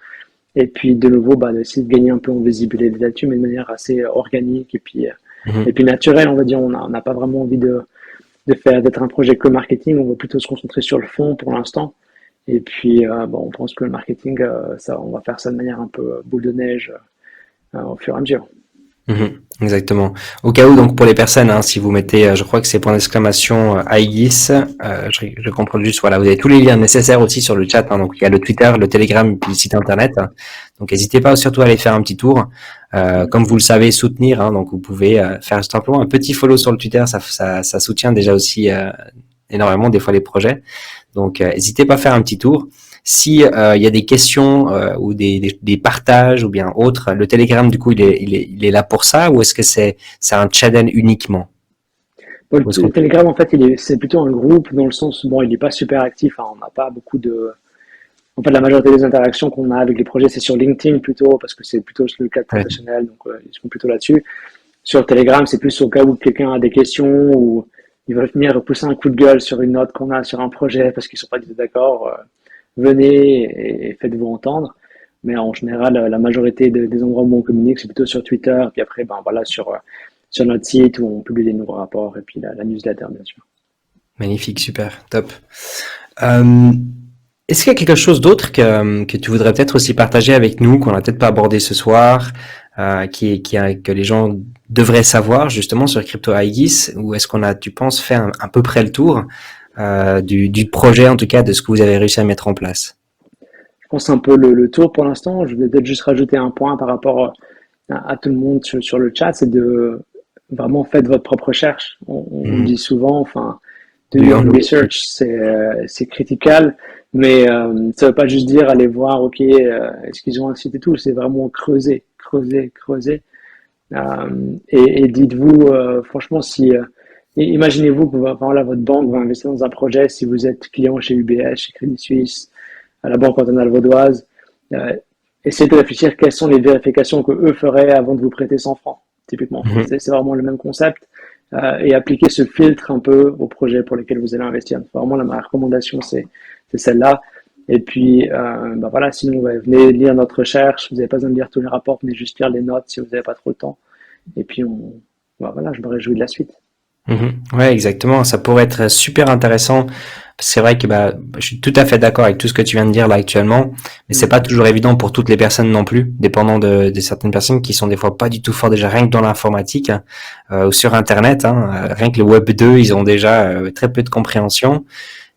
Et puis de nouveau, d'essayer de gagner un peu en visibilité là-dessus, mais de manière assez organique et Mhm. puis naturelle, on va dire. On n'a pas vraiment envie d'être un projet que marketing, on va plutôt se concentrer sur le fond pour l'instant. Et puis, on pense que le marketing, on va faire ça de manière un peu boule de neige au fur et à mesure. Mhm, exactement. Au cas où, donc pour les personnes, hein, si vous mettez, je crois que c'est point d'exclamation Aegis, je comprends juste, voilà, vous avez tous les liens nécessaires aussi sur le chat, hein, donc il y a le Twitter, le Telegram, et puis le site internet. Donc n'hésitez pas surtout à aller faire un petit tour. Comme vous le savez, soutenir, hein, donc vous pouvez faire simplement un petit follow sur le Twitter, ça soutient déjà aussi énormément des fois les projets. Donc n'hésitez pas à faire un petit tour. Si il y a des questions ou des partages ou bien autres, le Telegram du coup il est là pour ça ou est-ce que c'est un channel uniquement? Bon, Où est-ce le qu'on peut... Telegram, en fait, c'est plutôt un groupe dans le sens où, bon, il n'est pas super actif, hein, on n'a pas beaucoup de. En fait, la majorité des interactions qu'on a avec les projets, c'est sur LinkedIn plutôt, parce que c'est plutôt le cadre Ouais. professionnel, donc ils sont plutôt là-dessus. Sur Telegram, c'est plus au cas où quelqu'un a des questions ou il va venir pousser un coup de gueule sur une note qu'on a sur un projet parce qu'ils sont pas du tout d'accord. venez et faites-vous entendre. Mais en général, la majorité des endroits où on communique, c'est plutôt sur Twitter, puis après, ben voilà, sur notre site où on publie des nouveaux rapports, et puis la newsletter, bien sûr. Magnifique, super, top. Euh, Est-ce qu'il y a quelque chose d'autre que tu voudrais peut-être aussi partager avec nous, qu'on n'a peut-être pas abordé ce soir, que les gens devraient savoir justement sur Crypto Aegis, ou est-ce qu'on a, tu penses, fait à peu près le tour du projet, en tout cas, de ce que vous avez réussi à mettre en place? Je pense un peu le tour pour l'instant. Je vais peut-être juste rajouter un point par rapport à tout le monde sur le chat, c'est de vraiment faites votre propre recherche. On le Mhm. dit souvent, enfin, do Du your on own research. research, c'est critical, mais ça veut pas juste dire aller voir, ok, est-ce qu'ils ont un site et tout, c'est vraiment creuser, creuser, creuser. Et dites-vous, franchement, si imaginez-vous que voilà, votre banque va investir dans un projet, si vous êtes client chez UBS, chez Crédit Suisse, à la Banque cantonale vaudoise, euh, essayez de réfléchir quelles sont les vérifications que eux feraient avant de vous prêter 100 francs, typiquement. Mhm. C'est vraiment le même concept. Et appliquer ce filtre un peu au projet pour lesquels vous allez investir. Vraiment, ma recommandation, c'est celle-là. Et puis, bah voilà, sinon, ouais, venez lire notre recherche. Vous n'avez pas besoin de lire tous les rapports, mais juste lire les notes si vous n'avez pas trop le temps. Et puis, bah voilà, je me réjouis de la suite. Mhm. Ouais, exactement. Ça pourrait être super intéressant. C'est vrai que bah, je suis tout à fait d'accord avec tout ce que tu viens de dire là actuellement, mais c'est Mm. pas toujours évident pour toutes les personnes non plus, dépendant de certaines personnes qui sont des fois pas du tout fortes déjà rien que dans l'informatique ou sur Internet. Rien que le Web 2, ils ont déjà très peu de compréhension.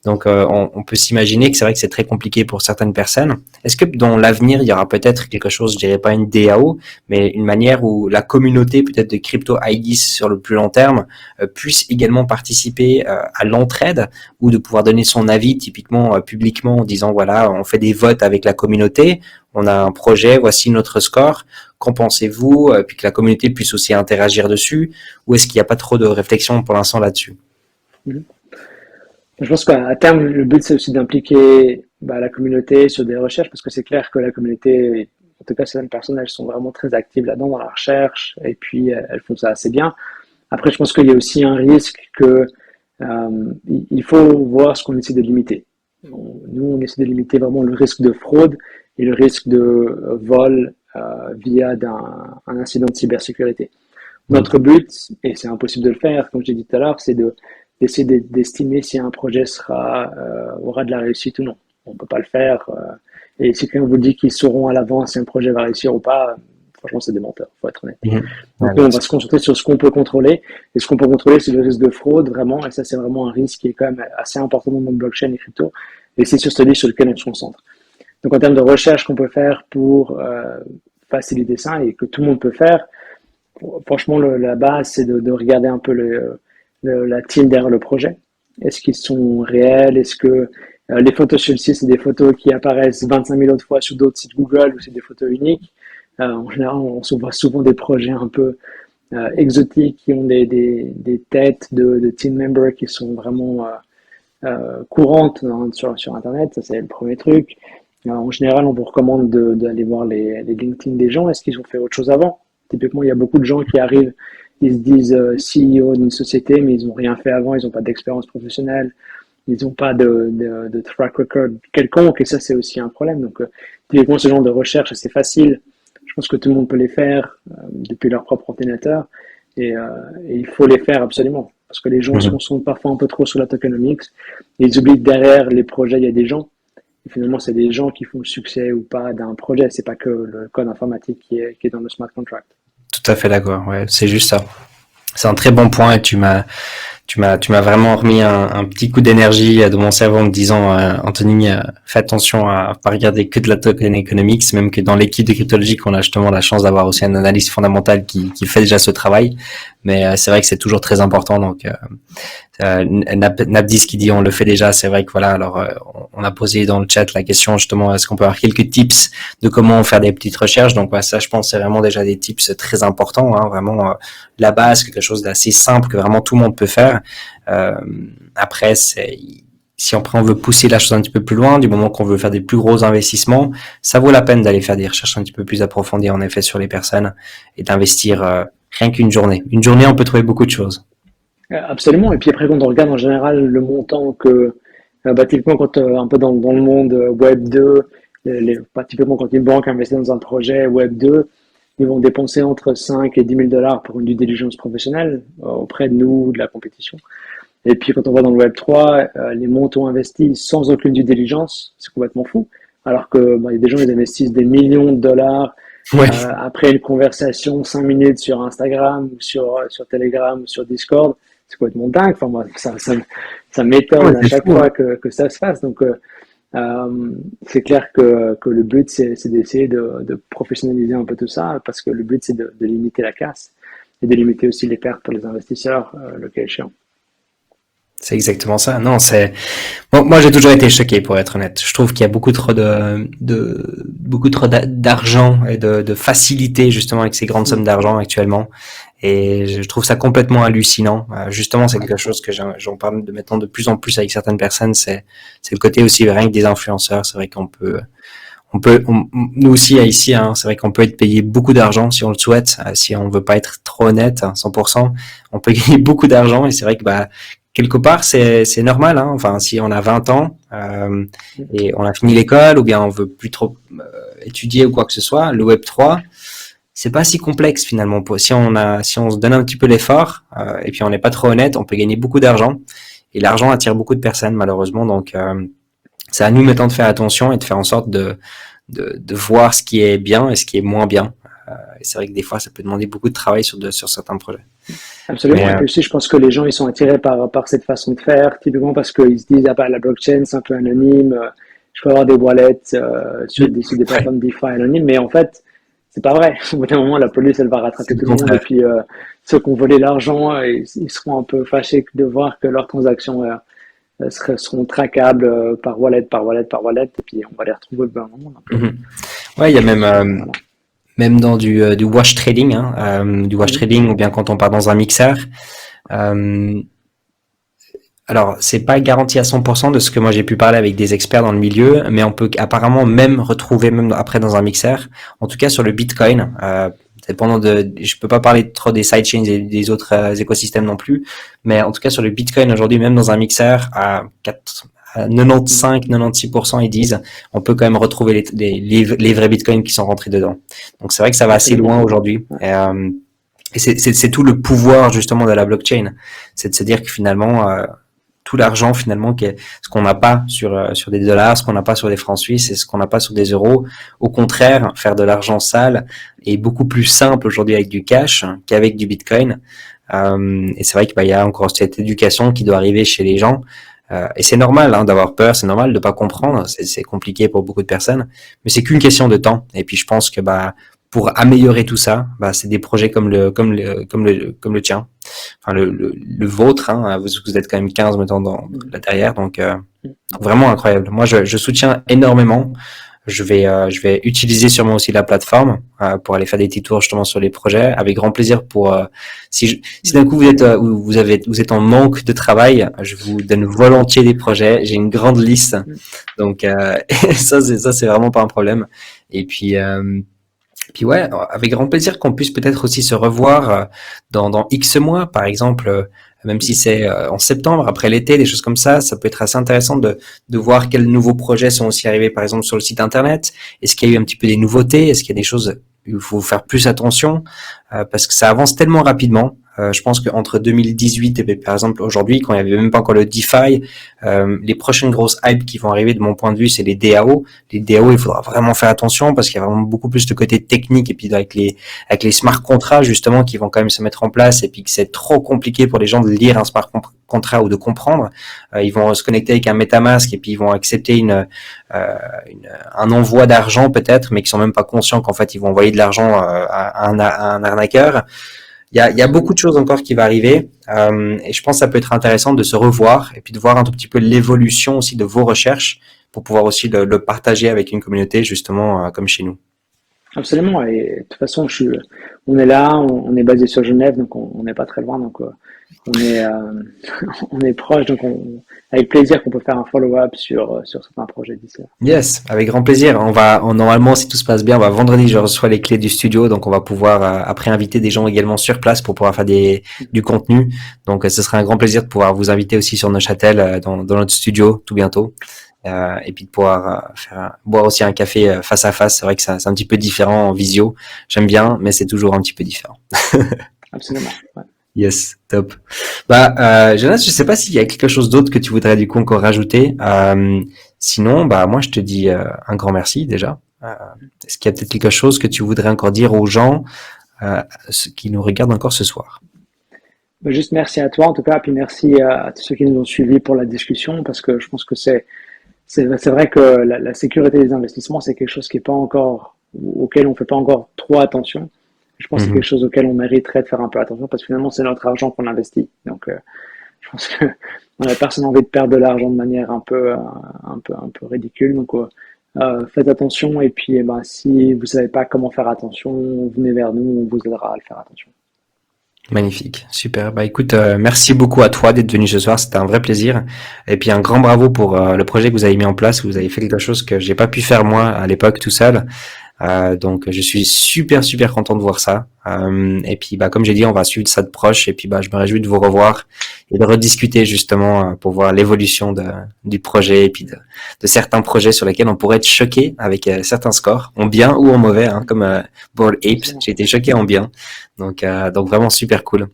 Donc, on peut s'imaginer que c'est vrai que c'est très compliqué pour certaines personnes. Est-ce que dans l'avenir, il y aura peut-être quelque chose, je dirais pas une DAO, mais une manière où la communauté peut-être de crypto IDs sur le plus long terme puisse également participer à l'entraide ou de pouvoir donner son avis typiquement publiquement en disant voilà, on fait des votes avec la communauté, on a un projet, voici notre score, qu'en pensez-vous, puis que la communauté puisse aussi interagir dessus, ou est-ce qu'il n'y a pas trop de réflexion pour l'instant là-dessus? Mm. Je pense qu'à terme, le but, c'est aussi d'impliquer bah, la communauté sur des recherches, parce que c'est clair que la communauté, en tout cas certaines personnes, elles sont vraiment très actives là-dedans dans la recherche, et puis elles font ça assez bien. Après, je pense qu'il y a aussi un risque que il faut voir ce qu'on essaie de limiter. Nous, on essaie de limiter vraiment le risque de fraude et le risque de vol via un incident de cybersécurité. Notre but, et c'est impossible de le faire, comme je l'ai dit tout à l'heure, c'est d'essayer d'estimer si un projet aura de la réussite ou non. On ne peut pas le faire. Et si quelqu'un vous dit qu'ils sauront à l'avance si un projet va réussir ou pas, franchement, c'est des menteurs, il faut être honnête. Mhm. Donc Ouais, nous, bien on va sûr. se concentrer sur ce qu'on peut contrôler. Et ce qu'on peut contrôler, c'est le risque de fraude, vraiment. Et ça, c'est vraiment un risque qui est quand même assez important dans le monde blockchain et crypto. Et c'est sur celui sur lequel on se concentre. Donc en termes de recherche qu'on peut faire pour faciliter ça et que tout le monde peut faire, franchement, la base, c'est de regarder un peu la team derrière le projet. Est-ce qu'ils sont réels? Est-ce que les photos sur le site, c'est des photos qui apparaissent 25 000 autres fois sur d'autres sites Google ou c'est des photos uniques? En général, on se voit souvent des projets un peu exotiques qui ont des têtes de team members qui sont vraiment courantes hein, sur Internet. Ça, c'est le premier truc. En général, on vous recommande d'aller voir les LinkedIn des gens. Est-ce qu'ils ont fait autre chose avant? Typiquement, il y a beaucoup de gens qui arrivent, ils se disent CEO d'une société, mais ils n'ont rien fait avant, ils n'ont pas d'expérience professionnelle, ils n'ont pas de track record quelconque, et ça, c'est aussi un problème. Donc, typiquement, ce genre de recherche, c'est facile. Je pense que tout le monde peut les faire depuis leur propre ordinateur, et, et il faut les faire absolument. Parce que les gens se Mhm. concentrent parfois un peu trop sur la tokenomics, et ils oublient que derrière les projets, il y a des gens. Et finalement, c'est des gens qui font le succès ou pas d'un projet. C'est pas que le code informatique qui est dans le smart contract. Tout à fait d'accord. Ouais, c'est juste ça. C'est un très bon point et tu m'as vraiment remis un petit coup d'énergie de mon cerveau en me disant, Anthony, fais attention à pas regarder que de la token economics, même que dans l'équipe de cryptologie, on a justement la chance d'avoir aussi un analyste fondamental qui fait déjà ce travail. Mais c'est vrai que c'est toujours très important. Donc, Nabdis qui dit on le fait déjà, c'est vrai que voilà. Alors, on a posé dans le chat la question justement, est-ce qu'on peut avoir quelques tips de comment faire des petites recherches. Donc, ouais, ça, je pense, c'est vraiment déjà des tips très importants. Vraiment, la base, quelque chose d'assez simple que vraiment tout le monde peut faire. Euh, Après, si on veut pousser la chose un petit peu plus loin, du moment qu'on veut faire des plus gros investissements, ça vaut la peine d'aller faire des recherches un petit peu plus approfondies en effet sur les personnes et d'investir rien qu'une journée. Une journée, on peut trouver beaucoup de choses. Absolument. Et puis après, quand on regarde en général le montant que Typiquement, quand un peu dans le monde Web 2, typiquement quand une banque investit dans un projet Web 2, ils vont dépenser entre 5 et 10 000 dollars pour une due diligence professionnelle auprès de nous, de la compétition. Et puis quand on va dans le Web 3, les montants investis sans aucune due diligence, c'est complètement fou. Alors que y a des gens qui investissent des millions de dollars Ouais, après une conversation 5 minutes sur Instagram ou sur Telegram ou sur Discord. C'est complètement dingue. Enfin, moi, ça ouais, m'étonne à c'est chaque fou, hein. fois que ça se fasse. Donc, c'est clair que le but, c'est d'essayer de professionnaliser un peu tout ça, parce que le but, c'est de limiter la casse et de limiter aussi les pertes pour les investisseurs, le cas échéant. C'est exactement ça. Non, c'est moi j'ai toujours été choqué pour être honnête. Je trouve qu'il y a beaucoup trop beaucoup trop d'argent et de facilité justement avec ces grandes sommes d'argent actuellement. Et je trouve ça complètement hallucinant. Justement, c'est quelque chose que j'en parle de maintenant de plus en plus avec certaines personnes. C'est le côté aussi rien que des influenceurs. C'est vrai nous aussi ici, hein, c'est vrai qu'on peut être payé beaucoup d'argent si on le souhaite, si on veut pas être trop honnête, 100%, on peut gagner beaucoup d'argent et c'est vrai que quelque part c'est normal, hein. Enfin, si on a 20 ans et on a fini l'école ou bien on veut plus trop étudier ou quoi que ce soit, le Web 3 c'est pas si complexe finalement. Si on se donne un petit peu l'effort et puis on n'est pas trop honnête, on peut gagner beaucoup d'argent et l'argent attire beaucoup de personnes malheureusement. Donc c'est à nous maintenant de faire attention et de faire en sorte de voir ce qui est bien et ce qui est moins bien. Et c'est vrai que des fois, ça peut demander beaucoup de travail sur certains projets. Mais Absolument. Et puis aussi, je pense que les gens, ils sont attirés par cette façon de faire, typiquement parce qu'ils se disent, ah bah, la blockchain, c'est un peu anonyme, je peux avoir des wallets sur des ouais, plateformes DeFi anonymes, mais en fait, c'est pas vrai. Au bout d'un moment, la police, elle va c'est rattraper le tout le monde, et contraire. puis ceux qui ont volé l'argent, ils seront un peu fâchés de voir que leurs transactions seront traquables par wallet, par wallet, par wallet, et puis on va les retrouver au bout d'un moment. Donc, Mhm. Ouais, il y a voilà. même dans du wash trading, hein, du wash Mhm. trading ou bien quand on part dans un mixeur. Euh, alors, c'est pas garanti à 100% de ce que moi j'ai pu parler avec des experts dans le milieu, mais on peut apparemment même retrouver même après dans un mixeur, en tout cas sur le Bitcoin. Je peux pas parler trop des sidechains et des autres écosystèmes non plus, mais en tout cas sur le Bitcoin aujourd'hui, même dans un mixeur à 95-96% ils disent, on peut quand même retrouver les vrais Bitcoins qui sont rentrés dedans. Donc c'est vrai que ça va assez Absolument. loin aujourd'hui. Ouais. Et c'est tout le pouvoir justement de la blockchain, c'est de se dire que finalement tout l'argent finalement ce qu'on n'a pas sur des dollars, ce qu'on n'a pas sur des francs suisses et ce qu'on n'a pas sur des euros. Au contraire, faire de l'argent sale est beaucoup plus simple aujourd'hui avec du cash qu'avec du Bitcoin. Et c'est vrai qu'il y a encore cette éducation qui doit arriver chez les gens. Et c'est normal hein, d'avoir peur, c'est normal de pas comprendre, c'est compliqué pour beaucoup de personnes, mais c'est qu'une question de temps. Et puis je pense que pour améliorer tout ça, c'est des projets comme le tien, enfin le vôtre. Hein, vous êtes quand même 15 maintenant là derrière, donc vraiment incroyable. Moi, je soutiens énormément. Je vais utiliser sûrement aussi la plateforme pour aller faire des petits tours justement sur les projets, avec grand plaisir. Si d'un coup vous êtes en manque de travail, je vous donne volontiers des projets. J'ai une grande liste, donc ça c'est vraiment pas un problème. Et puis ouais, avec grand plaisir qu'on puisse peut-être aussi se revoir dans X mois, par exemple, même si c'est en septembre, après l'été, des choses comme ça peut être assez intéressant de voir quels nouveaux projets sont aussi arrivés, par exemple, sur le site internet. Est-ce qu'il y a eu un petit peu des nouveautés? Est-ce qu'il y a des choses où il faut faire plus attention? Parce que ça avance tellement rapidement. Je pense qu'entre 2018 et par exemple aujourd'hui, quand il n'y avait même pas encore le DeFi, les prochaines grosses hypes qui vont arriver de mon point de vue, c'est les DAO. Les DAO, il faudra vraiment faire attention parce qu'il y a vraiment beaucoup plus de côté technique et puis avec les smart contrats justement qui vont quand même se mettre en place et puis que c'est trop compliqué pour les gens de lire un smart contrat ou de comprendre. Ils vont se connecter avec un MetaMask et puis ils vont accepter un envoi d'argent peut-être, mais qui sont même pas conscients qu'en fait ils vont envoyer de l'argent à un arnaqueur. Il y a beaucoup de choses encore qui vont arriver et je pense que ça peut être intéressant de se revoir et puis de voir un tout petit peu l'évolution aussi de vos recherches pour pouvoir aussi le partager avec une communauté justement comme chez nous. Absolument. Et de toute façon, on est là, on est basé sur Genève, donc on n'est pas très loin. Donc on est, on est proche. Donc avec plaisir qu'on peut faire un follow-up sur certains projets d'ici là. Yes, avec grand plaisir. Normalement, si tout se passe bien, vendredi, je reçois les clés du studio, donc on va pouvoir après inviter des gens également sur place pour pouvoir faire du contenu. Donc, ce sera un grand plaisir de pouvoir vous inviter aussi sur Neuchâtel, dans notre studio tout bientôt. Et puis de pouvoir boire aussi un café face à face. C'est vrai que c'est un petit peu différent en visio. J'aime bien, mais c'est toujours un petit peu différent. Absolument. Ouais. Yes, top. Jonas, je sais pas s'il y a quelque chose d'autre que tu voudrais du coup encore rajouter. Sinon, moi je te dis un grand merci déjà. Est-ce qu'il y a peut-être quelque chose que tu voudrais encore dire aux gens qui nous regardent encore ce soir? Juste merci à toi en tout cas, puis merci à tous ceux qui nous ont suivis pour la discussion, parce que je pense que c'est vrai que la sécurité des investissements, c'est quelque chose qui est pas encore, auquel on fait pas encore trop attention. Je pense que c'est quelque chose auquel on mériterait de faire un peu attention, parce que finalement, c'est notre argent qu'on investit. Donc, je pense que personne n'a envie de perdre de l'argent de manière un peu ridicule. Donc, faites attention. Et puis, si vous savez pas comment faire attention, venez vers nous, on vous aidera à le faire attention. Magnifique, super. Écoute, merci beaucoup à toi d'être venu ce soir, c'était un vrai plaisir. Et puis un grand bravo pour le projet que vous avez mis en place. Vous avez fait quelque chose que j'ai pas pu faire moi à l'époque tout seul. Donc je suis super content de voir ça. Et puis comme j'ai dit, on va suivre ça de proche. Et puis je me réjouis de vous revoir et de rediscuter justement pour voir l'évolution du projet et puis de certains projets sur lesquels on pourrait être choqué avec certains scores, en bien ou en mauvais, hein, comme Bored Apes. J'ai été choqué en bien. Donc vraiment super cool.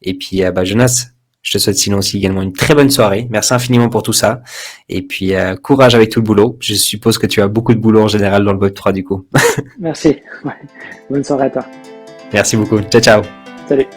Et puis Jonas, je te souhaite sinon aussi également une très bonne soirée. Merci infiniment pour tout ça. Et puis courage avec tout le boulot. Je suppose que tu as beaucoup de boulot en général dans le Web3 du coup. Merci. Ouais. Bonne soirée à toi. Merci beaucoup. Ciao ciao. Salut.